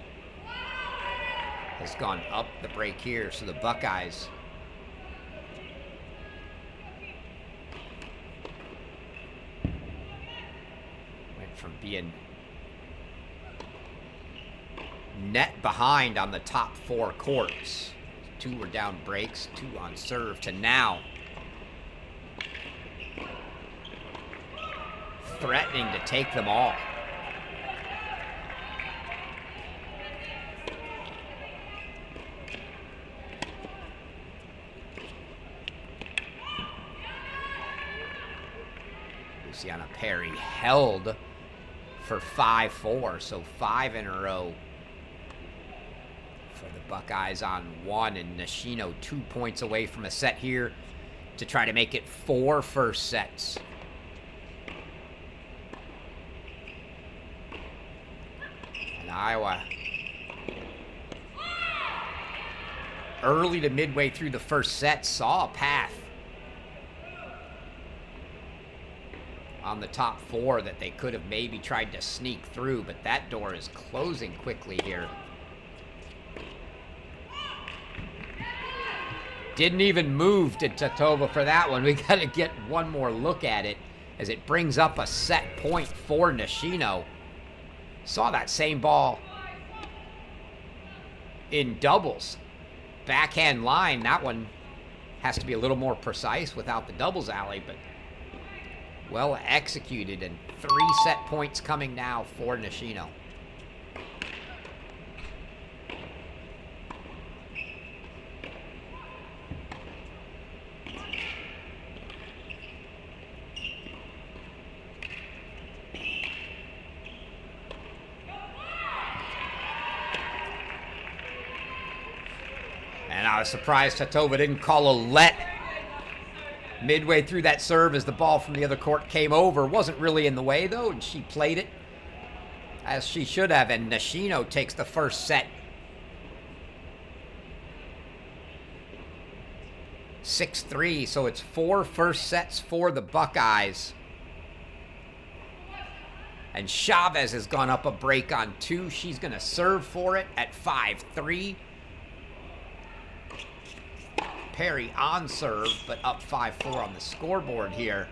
has gone up the break here. So the Buckeyes went from being net behind on the top 4 courts. 2 were down breaks, 2 on serve, to now threatening to take them all. Luciana Perry held for 5-4, so 5 in a row for the Buckeyes on 1, and Nishino 2 points away from a set here to try to make it 4 first sets. And Iowa, early to midway through the first set, saw a path on the top 4 that they could have maybe tried to sneak through, but that door is closing quickly here. Didn't even move to Tatova for that one. We got to get one more look at it as it brings up a set point for Nishino. Saw that same ball in doubles. Backhand line, that one has to be a little more precise without the doubles alley, but well executed, and 3 set points coming now for Nishino. And I was surprised Tatova didn't call a let midway through that serve as the ball from the other court came over. Wasn't really in the way, though, and she played it as she should have, and Nishino takes the first set. 6-3, so it's 4 first sets for the Buckeyes. And Chavez has gone up a break on 2. She's going to serve for it at 5-3. Perry on serve, but up 5-4 on the scoreboard here.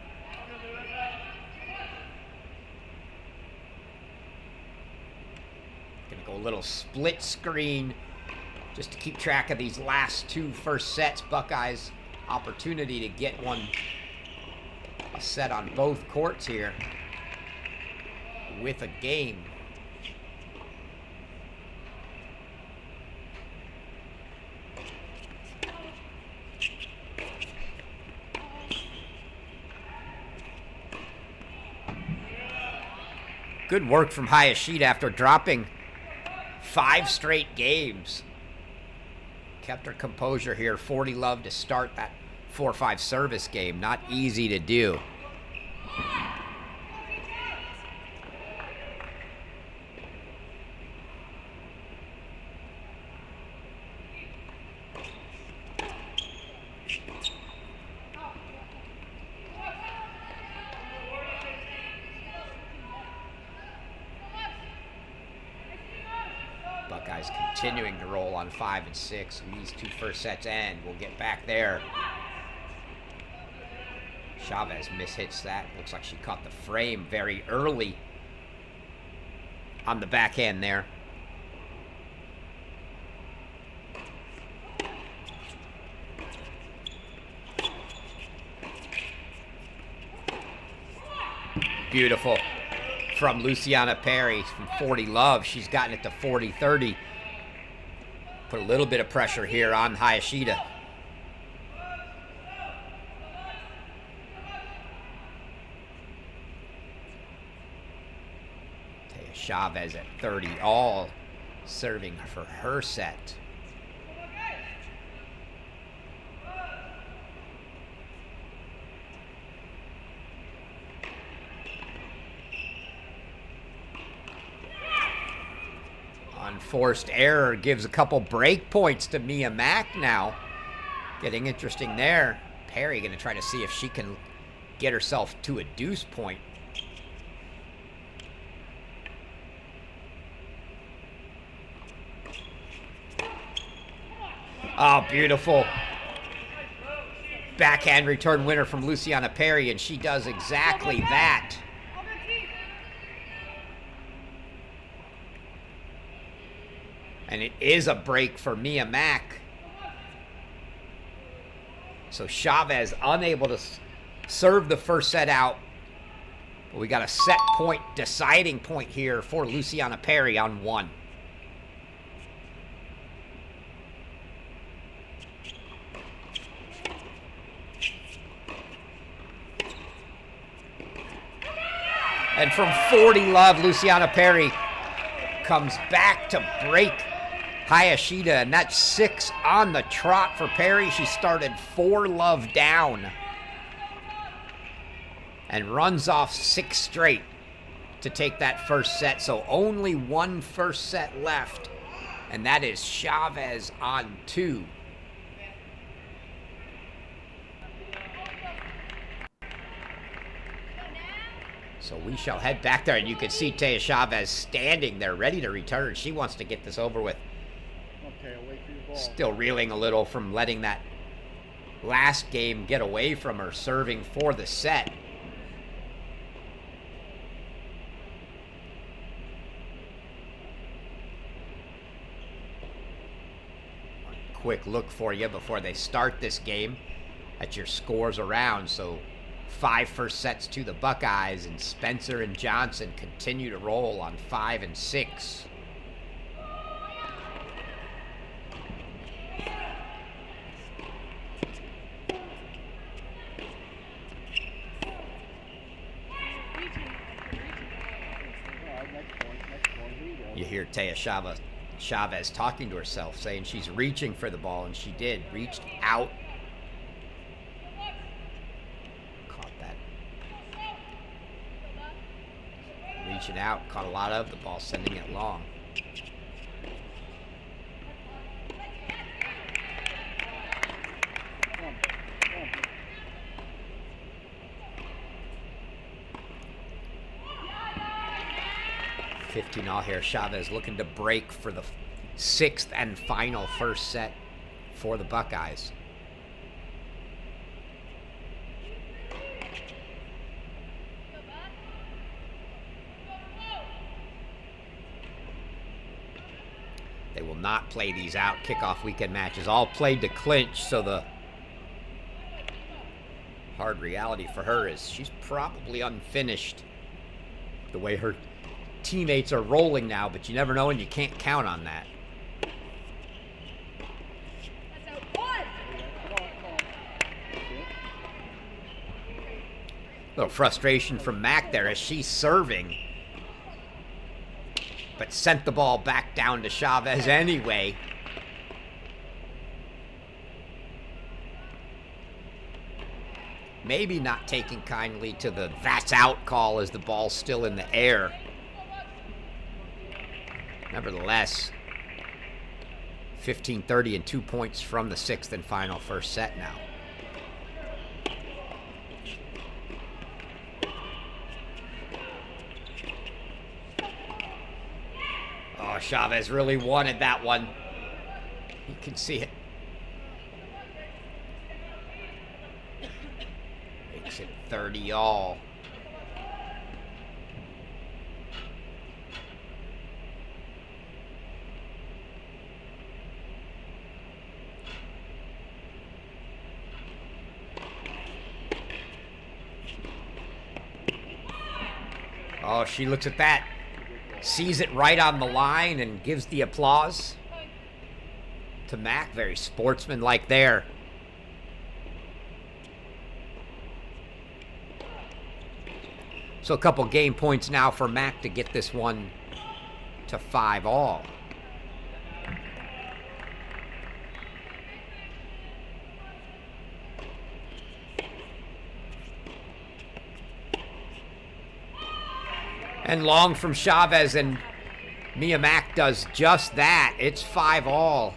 Gonna go a little split screen just to keep track of these last 2 first sets. Buckeyes opportunity to get a set on both courts here with a game. Good work from Hayashida after dropping 5 straight games. Kept her composure here. 40 love to start that 4-5 service game. Not easy to do. Buckeyes continuing to roll on 5 and 6. These 2 first sets end. We'll get back there. Chavez mishits that. Looks like she caught the frame very early on the backhand there. Beautiful from Luciana Perry from 40 love. She's gotten it to 40-30. Put a little bit of pressure here on Hayashida. Taya Chavez at 30 all, serving for her set. Unforced error gives a couple break points to Mia Mack now. Getting interesting there. Perry going to try to see if she can get herself to a deuce point. Oh, beautiful. Backhand return winner from Luciana Perry, and she does exactly that. And it is a break for Mia Mack. So Chavez unable to serve the first set out. But we got a set point, deciding point here for Luciana Perry on 1. And from 40 love, Luciana Perry comes back to break Hayashida, and that's 6 on the trot for Perry. She started 4 love down and runs off 6 straight to take that first set. So only 1 first set left, and that is Chavez on 2. So we shall head back there, and you can see Taya Chavez standing there ready to return. She wants to get this over with. Okay, wait for your ball. Still reeling a little from letting that last game get away from her, serving for the set. One quick look for you before they start this game at your scores around. So 5 first sets to the Buckeyes, and Spencer and Johnson continue to roll on 5 and 6. You hear Taya Chavez talking to herself, saying she's reaching for the ball, and she did. Reached out. Caught that. Reaching out, caught a lot of the ball, sending it long. Come on. 15 all here. Chavez looking to break for the 6th and final first set for the Buckeyes. They will not play these out. Kickoff weekend matches all played to clinch, so the hard reality for her is she's probably unfinished the way her teammates are rolling now, but you never know, and you can't count on that. A little frustration from Mack there as she's serving, but sent the ball back down to Chavez anyway. Maybe not taking kindly to the "that's out" call as the ball's still in the air. Nevertheless, 15-30 and 2 points from the 6th and final first set now. Oh, Chavez really wanted that one. You can see it. Makes it 30 all. Oh, she looks at that, sees it right on the line, and gives the applause to Mac. Very sportsmanlike there. So a couple game points now for Mac to get this one to 5-all. And long from Chavez, and Mia Mack does just that. It's 5-all.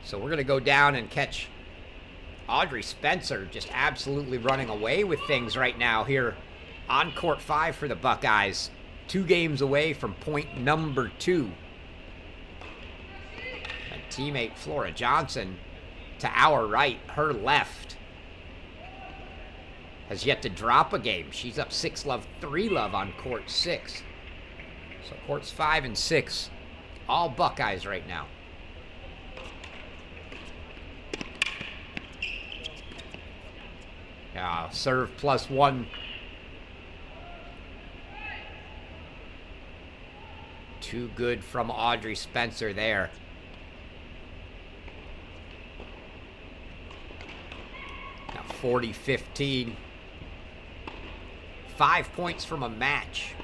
So we're going to go down and catch Audrey Spencer just absolutely running away with things right now here on court 5 for the Buckeyes. 2 games away from point number 2. And teammate Flora Johnson to our right, her left, has yet to drop a game. She's up 6-love, 3-love on court 6. So courts 5 and 6, all Buckeyes right now. Serve +1. Too good from Audrey Spencer there. Now 40-15. 5 points from a match.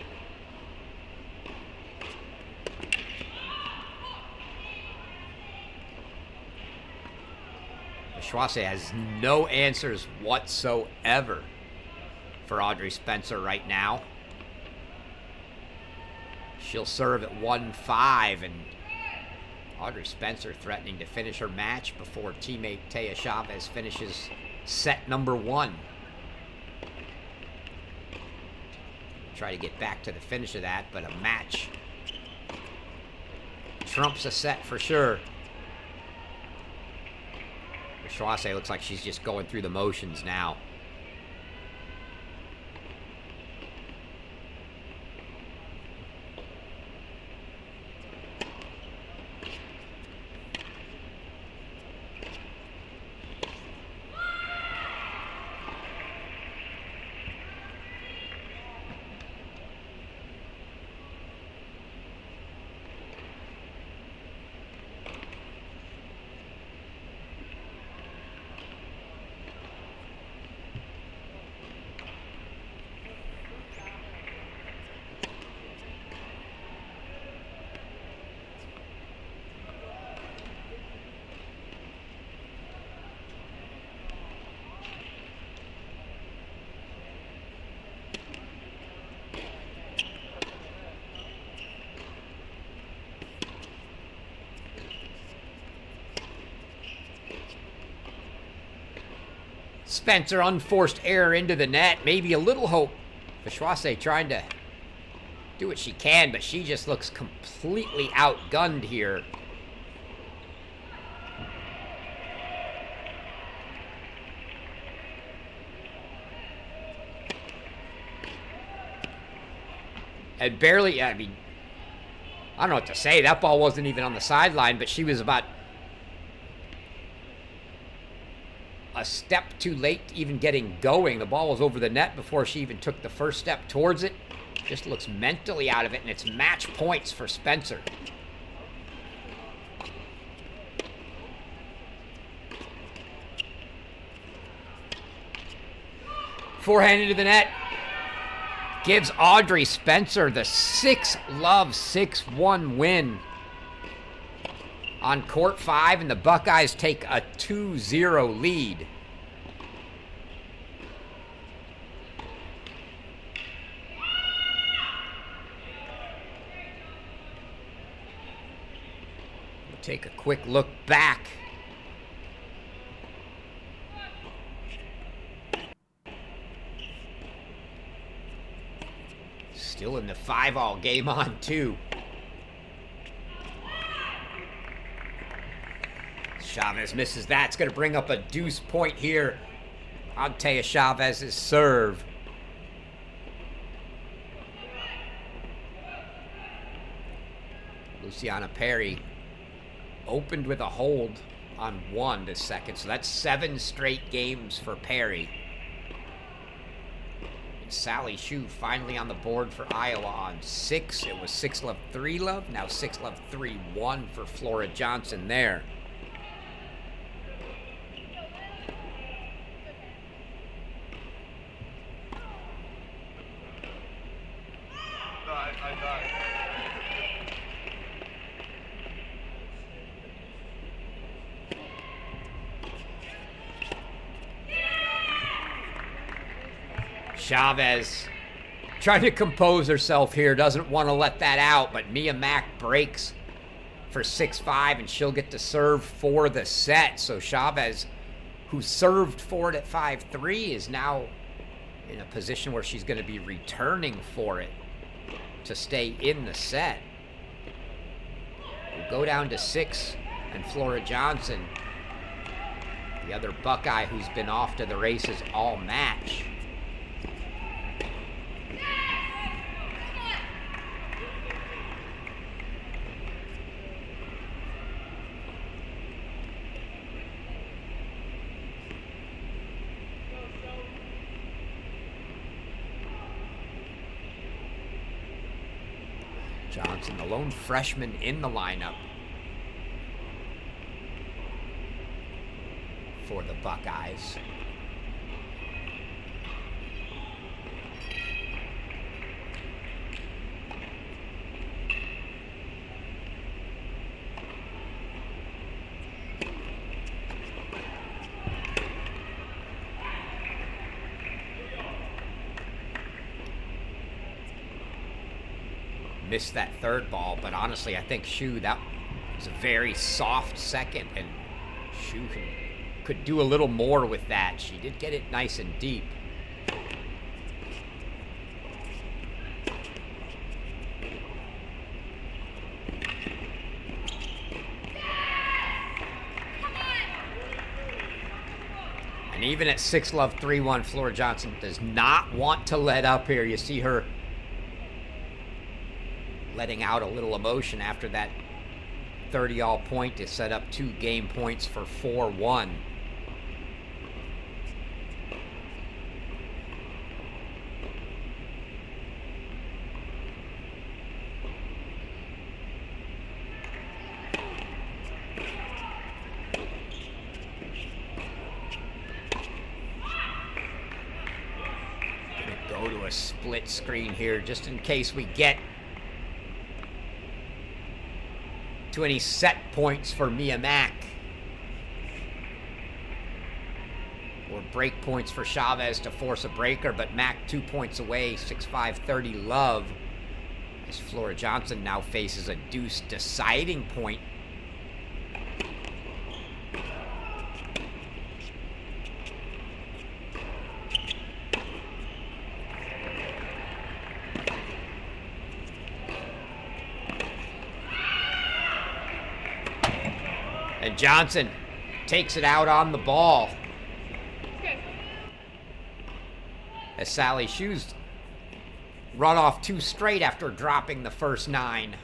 Schwasse has no answers whatsoever for Audrey Spencer right now. She'll serve at 1-5, and Audrey Spencer threatening to finish her match before teammate Taya Chavez finishes set number 1. Try to get back to the finish of that, but a match trumps a set for sure. Schwasse looks like she's just going through the motions now. Spencer, unforced error into the net. Maybe a little hope for Schwasse trying to do what she can, but she just looks completely outgunned here. And barely, I mean, I don't know what to say. That ball wasn't even on the sideline, but she was about a step too late even getting going. The ball was over the net before she even took the first step towards it. Just looks mentally out of it, and it's match points for Spencer. Forehand into the net. Gives Audrey Spencer the 6-love, 6-1 win on court 5, and the Buckeyes take a 2-0 lead. We'll take a quick look back. Still in the 5-all game on 2. Chavez misses that. It's going to bring up a deuce point here on Taya Chavez's serve. Luciana Perry opened with a hold on 1 this second, so that's 7 straight games for Perry. Sally Shu finally on the board for Iowa on 6. It was 6-love, 3-love. Now 6-love, 3-1 for Flora Johnson there. Chavez trying to compose herself here, doesn't want to let that out, but Mia Mack breaks for 6-5, and she'll get to serve for the set. So Chavez, who served for it at 5-3, is now in a position where she's going to be returning for it to stay in the set. We'll go down to 6, and Flora Johnson, the other Buckeye who's been off to the races all match. Johnson, the lone freshman in the lineup for the Buckeyes. Missed that third ball, but honestly, I think Shu, that was a very soft second, and Shu could do a little more with that. She did get it nice and deep. And even at 6-love, 3-1, Flora Johnson does not want to let up here. You see her letting out a little emotion after that 30-all point to set up 2 game points for 4-1. Gonna go to a split screen here just in case we get to any set points for Mia Mack. Or break points for Chavez to force a breaker, but Mack 2 points away, 6-5, 30-love. As Flora Johnson now faces a deuce deciding point. And Johnson takes it out on the ball. As Sally Shu's run off 2 straight after dropping the first 9.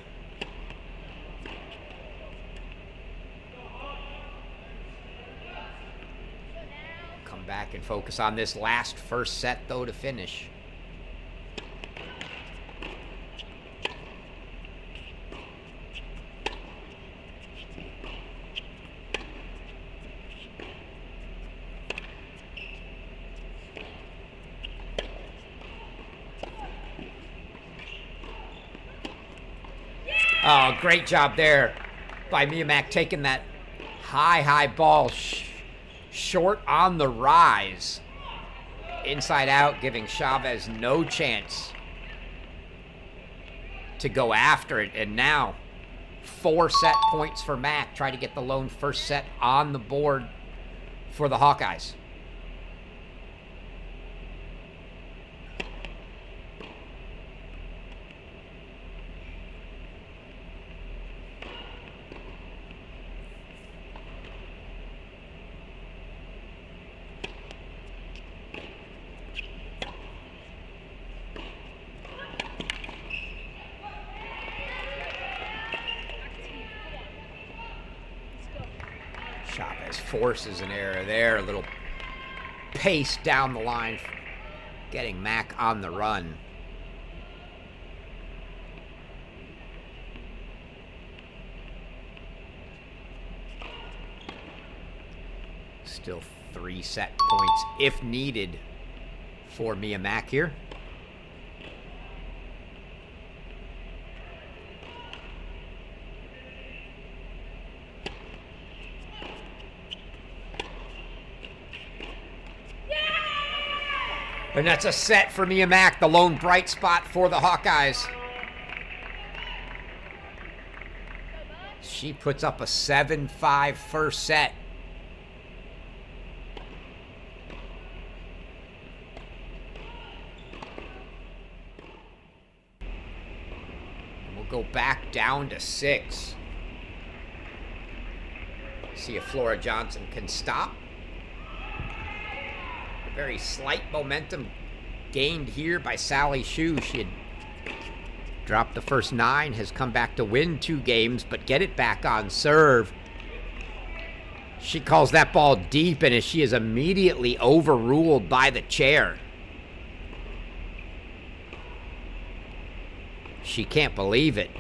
Come back and focus on this last first set, though, to finish. Oh, great job there by Mia Mack, taking that high ball short on the rise. Inside out, giving Chavez no chance to go after it. And now 4 set points for Mack. Try to get the lone first set on the board for the Hawkeyes. Chavez forces an error there. A little pace down the line getting Mac on the run. Still 3 set points if needed for Mia Mack here. And that's a set for Mia Mack, the lone bright spot for the Hawkeyes. She puts up a 7-5 first set. And we'll go back down to 6. See if Flora Johnson can stop. Very slight momentum gained here by Sally Hsu. She had dropped the first 9, has come back to win 2 games, but get it back on serve. She calls that ball deep, and she is immediately overruled by the chair. She can't believe it.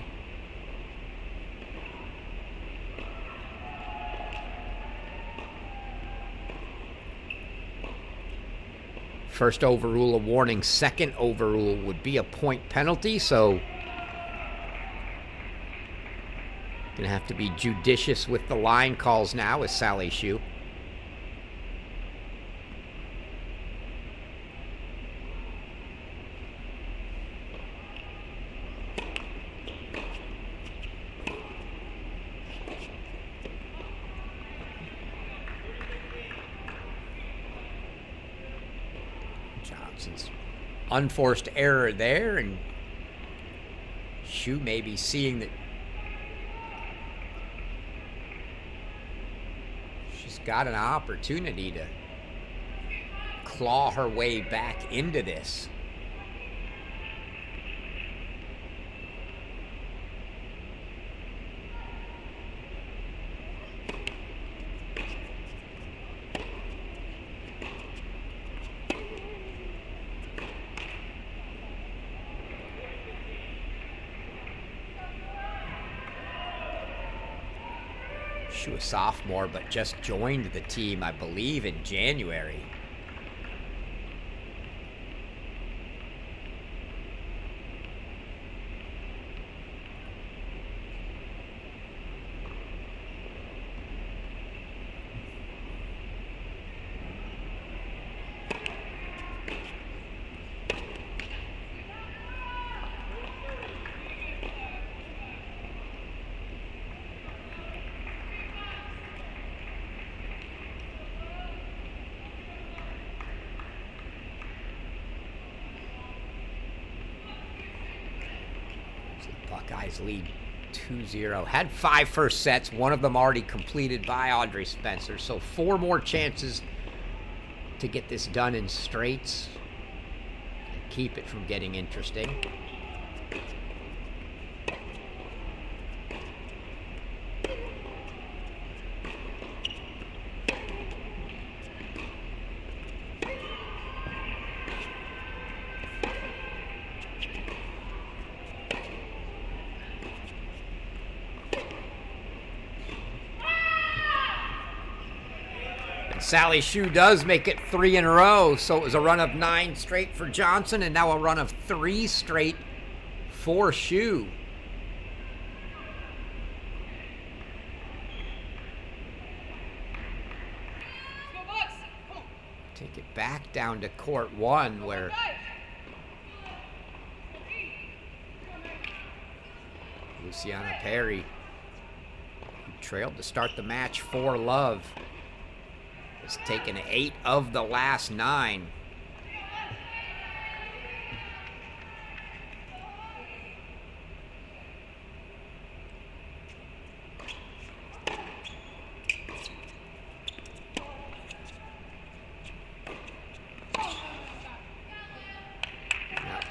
First overrule a warning, second overrule would be a point penalty, so gonna have to be judicious with the line calls now with Sally Hsu. Unforced error there, and Hsu may be seeing that she's got an opportunity to claw her way back into this. She was a sophomore, but just joined the team, I believe, in January. Buckeyes lead 2-0. Had 5 first sets, one of them already completed by Audrey Spencer. So 4 more chances to get this done in straights and keep it from getting interesting. Sally Hsu does make it 3 in a row, so it was a run of 9 straight for Johnson, and now a run of 3 straight for Hsu. Take it back down to court 1, where Luciana Perry, who trailed to start the match 4-love, has taken 8 of the last 9.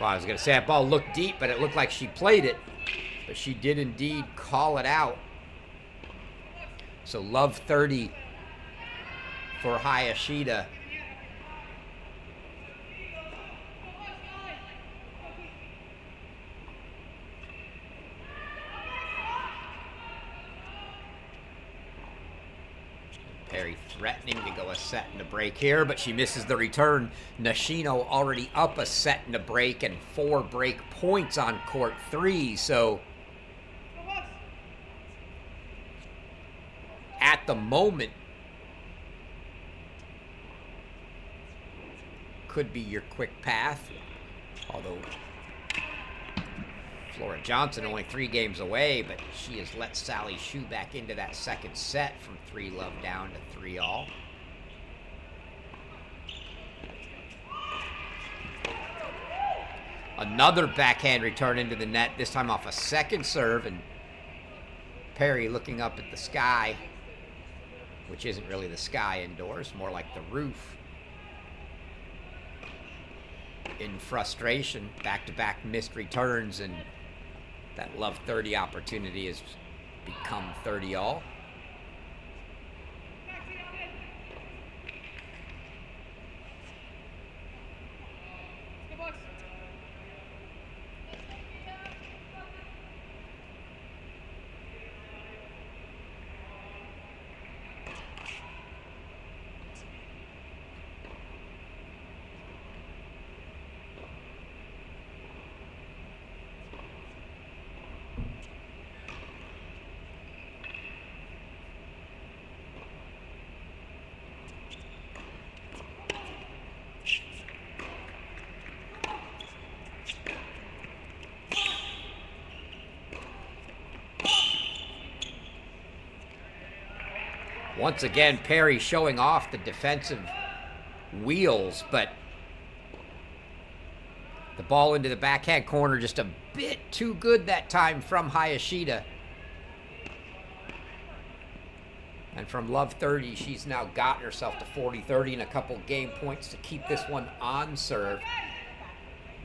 I was going to say that ball looked deep, but it looked like she played it. But she did indeed call it out. So love 30 for Hayashida. Perry threatening to go a set and a break here, but she misses the return. Nishino already up a set and a break and 4 break points on court 3. So at the moment, could be your quick path. Although Flora Johnson only 3 games away, but she has let Sally Shu back into that second set from 3-love down to 3-all. Another backhand return into the net, this time off a second serve, and Perry looking up at the sky, which isn't really the sky indoors, more like the roof. In frustration, back-to-back missed returns, and that love 30 opportunity has become 30-all. Once again, Perry showing off the defensive wheels, but the ball into the backhand corner just a bit too good that time from Hayashida. And from love 30, she's now gotten herself to 40-30 and a couple game points to keep this one on serve.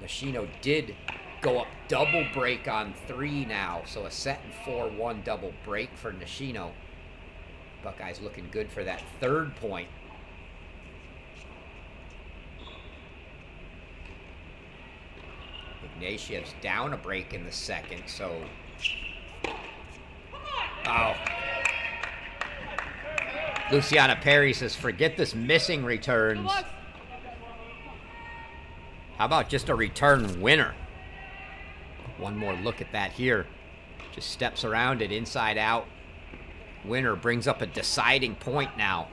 Nishino did go up double break on 3 now, so a set and 4-1 double break for Nishino. Buckeyes looking good for that 3rd point. Ignatiev's down a break in the second, so... Oh. Luciana Perry says, forget this missing returns. How about just a return winner? One more look at that here. Just steps around it, inside out. Winner brings up a deciding point now.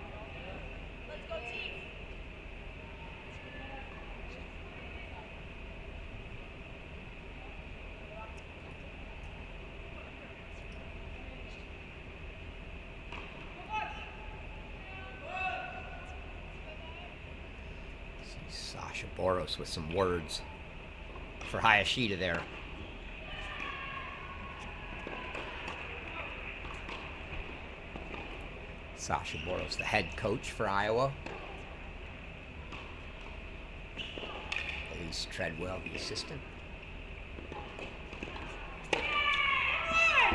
See Sasha Boros with some words for Hayashida there. Sasha Boros, the head coach for Iowa. Elise Treadwell, the assistant.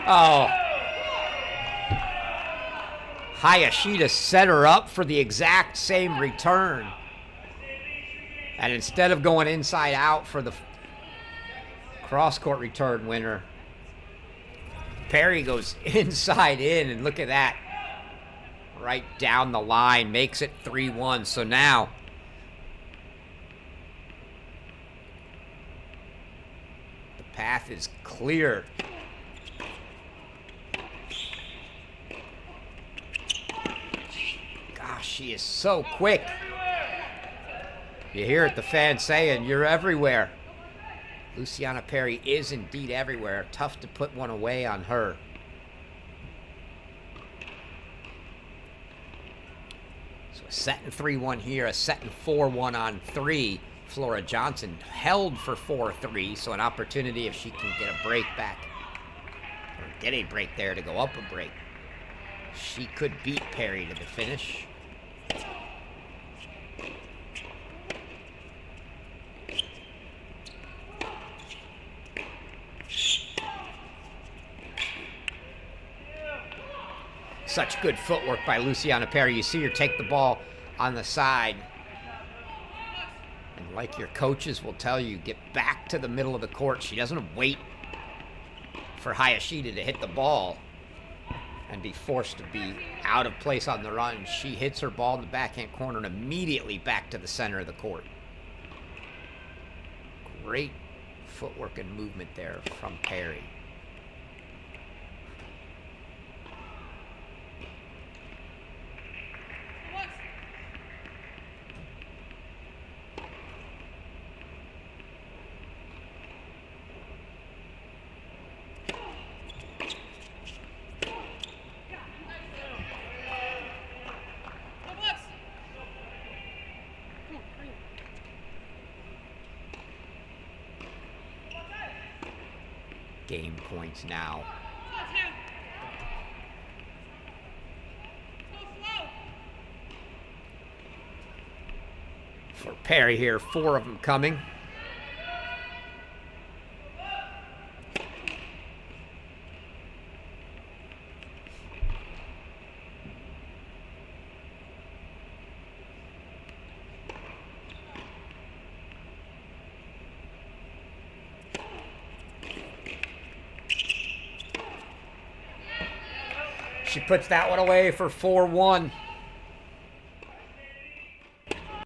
Oh. Hayashida set her up for the exact same return. And instead of going inside out for the cross-court return winner, Perry goes inside in, and look at that. Right down the line, makes it 3-1. So now the path is clear. Gosh, she is so quick. You hear it, the fans saying, you're everywhere. Luciana Perry is indeed everywhere. Tough to put one away on her. A set and 3-1 here, a set and 4-1 on 3. Flora Johnson held for 4-3, so an opportunity if she can get a break back, or get a break there to go up a break. She could beat Perry to the finish. Such good footwork by Luciana Perry. You see her take the ball on the side. And like your coaches will tell you, get back to the middle of the court. She doesn't wait for Hayashida to hit the ball. and be forced to be out of place on the run. She hits her ball in the backhand corner and immediately back to the center of the court. Great footwork and movement there from Perry. Game points now. For Perry here, 4 of them coming. She puts that one away for 4-1.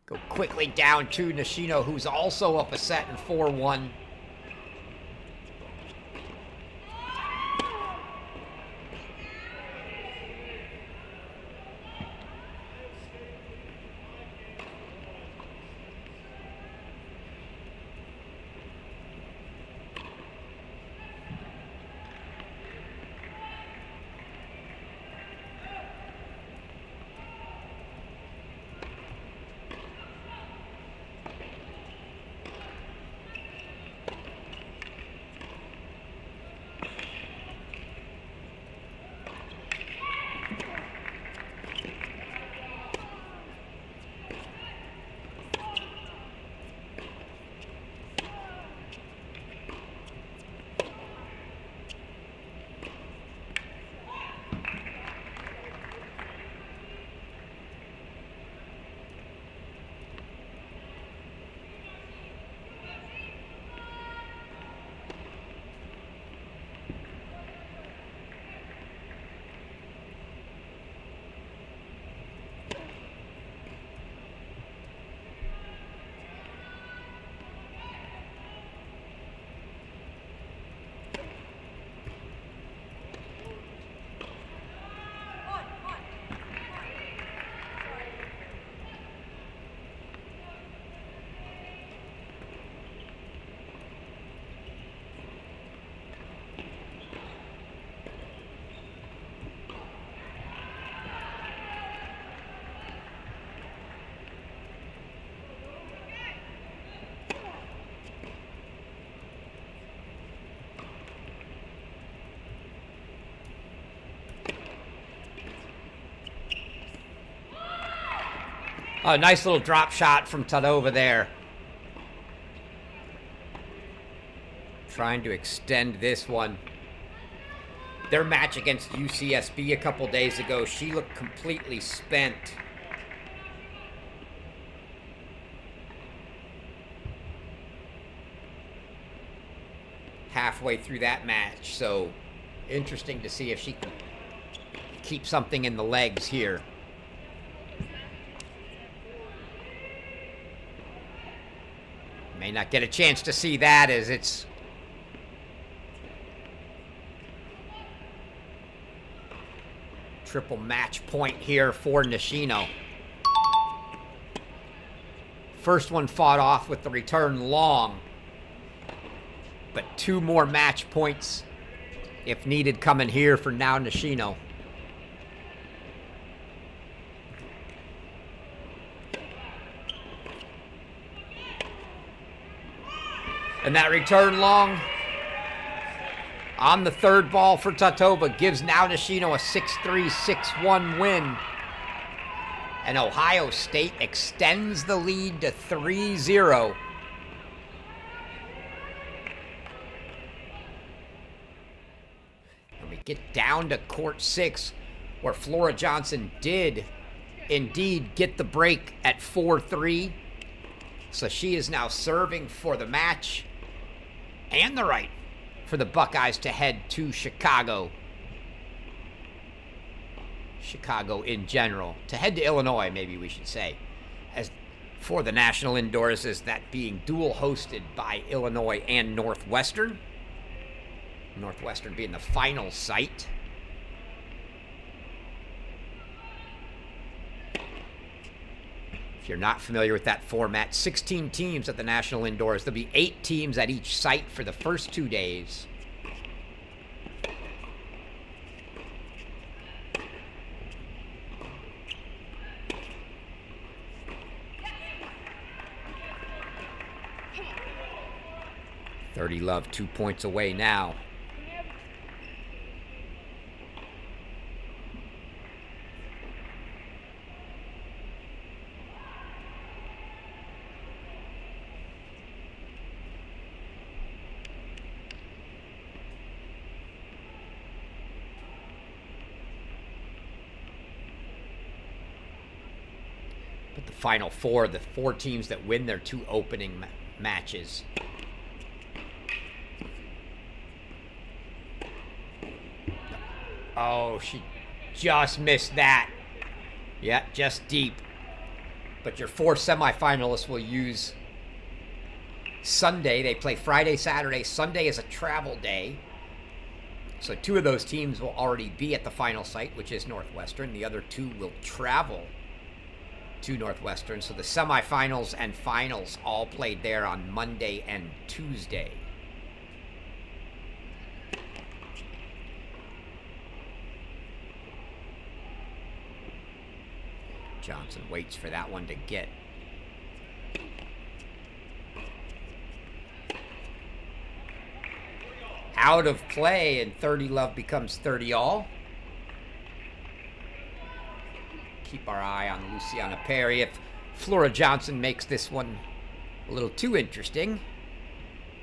Go quickly down to Nishino, who's also up a set in 4-1. A nice little drop shot from Tadova there. Trying to extend this one. Their match against UCSB a couple days ago, she looked completely spent. Halfway through that match, so interesting to see if she can keep something in the legs here. May not get a chance to see that as it's triple match point here for Nishino. First one fought off with the return long, but 2 more match points if needed coming here for now Nishino. And that return long on the third ball for Tatova gives now Nishino a 6-3, 6-1 win. And Ohio State extends the lead to 3-0. And we get down to court 6, where Flora Johnson did indeed get the break at 4-3. So she is now serving for the match and the right for the Buckeyes to head to Chicago. Chicago in general, to head to Illinois, maybe we should say, as for the National Indoors, is that being dual hosted by Illinois and Northwestern. Northwestern being the final site. If you're not familiar with that format, 16 teams at the National Indoors. There'll be 8 teams at each site for the first 2 days. Love 2 points away now. But the final 4, the 4 teams that win their 2 opening matches. Oh, she just missed that. Yeah, just deep. But your 4 semifinalists will use Sunday. They play Friday, Saturday. Sunday is a travel day. So 2 of those teams will already be at the final site, which is Northwestern. The other 2 will travel to Northwestern. So the semifinals and finals all played there on Monday and Tuesday. Johnson waits for that one to get. Out of play, and 30-love becomes 30-all. Keep our eye on Luciana Perry. If Flora Johnson makes this one a little too interesting,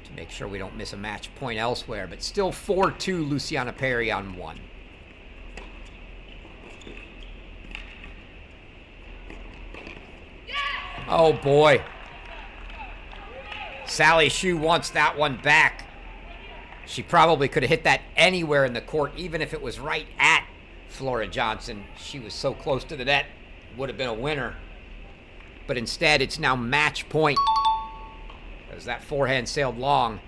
to make sure we don't miss a match point elsewhere, but still 4-2 Luciana Perry on 1. Oh boy. Sally Shu wants that one back. She probably could have hit that anywhere in the court, even if it was right at Flora Johnson. She was so close to the net, would have been a winner. But instead, it's now match point, as that forehand sailed long.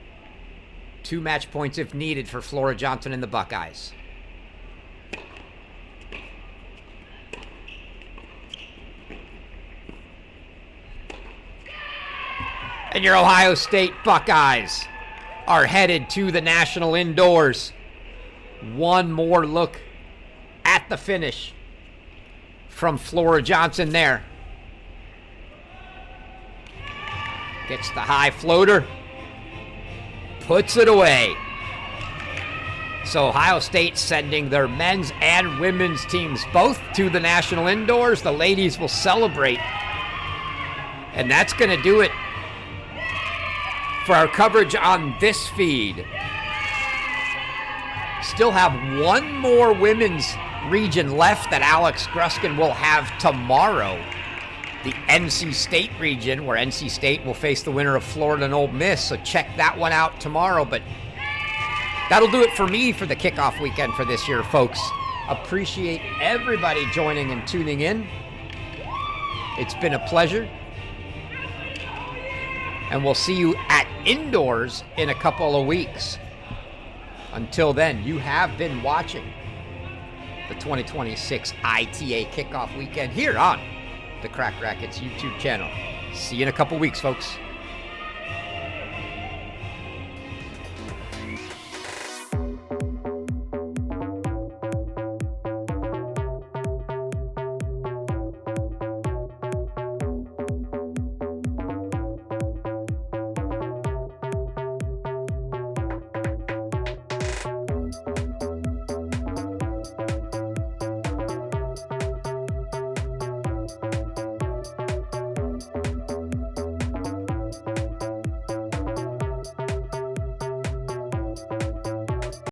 2 match points if needed for Flora Johnson and the Buckeyes. And your Ohio State Buckeyes are headed to the National Indoors. One more look at the finish from Flora Johnson there. Gets the high floater. Puts it away. So Ohio State sending their men's and women's teams both to the National Indoors. The ladies will celebrate. And that's going to do it for our coverage on this feed. Still have one more women's region left that Alex Gruskin will have tomorrow. The NC State region, where NC State will face the winner of Florida and Ole Miss. So check that one out tomorrow. But that'll do it for me for the kickoff weekend for this year, folks. Appreciate everybody joining and tuning in. It's been a pleasure. And we'll see you at Indoors in a couple of weeks. Until then, you have been watching the 2026 ITA Kickoff Weekend here on the Cracked Racquets YouTube channel. See you in a couple weeks, folks.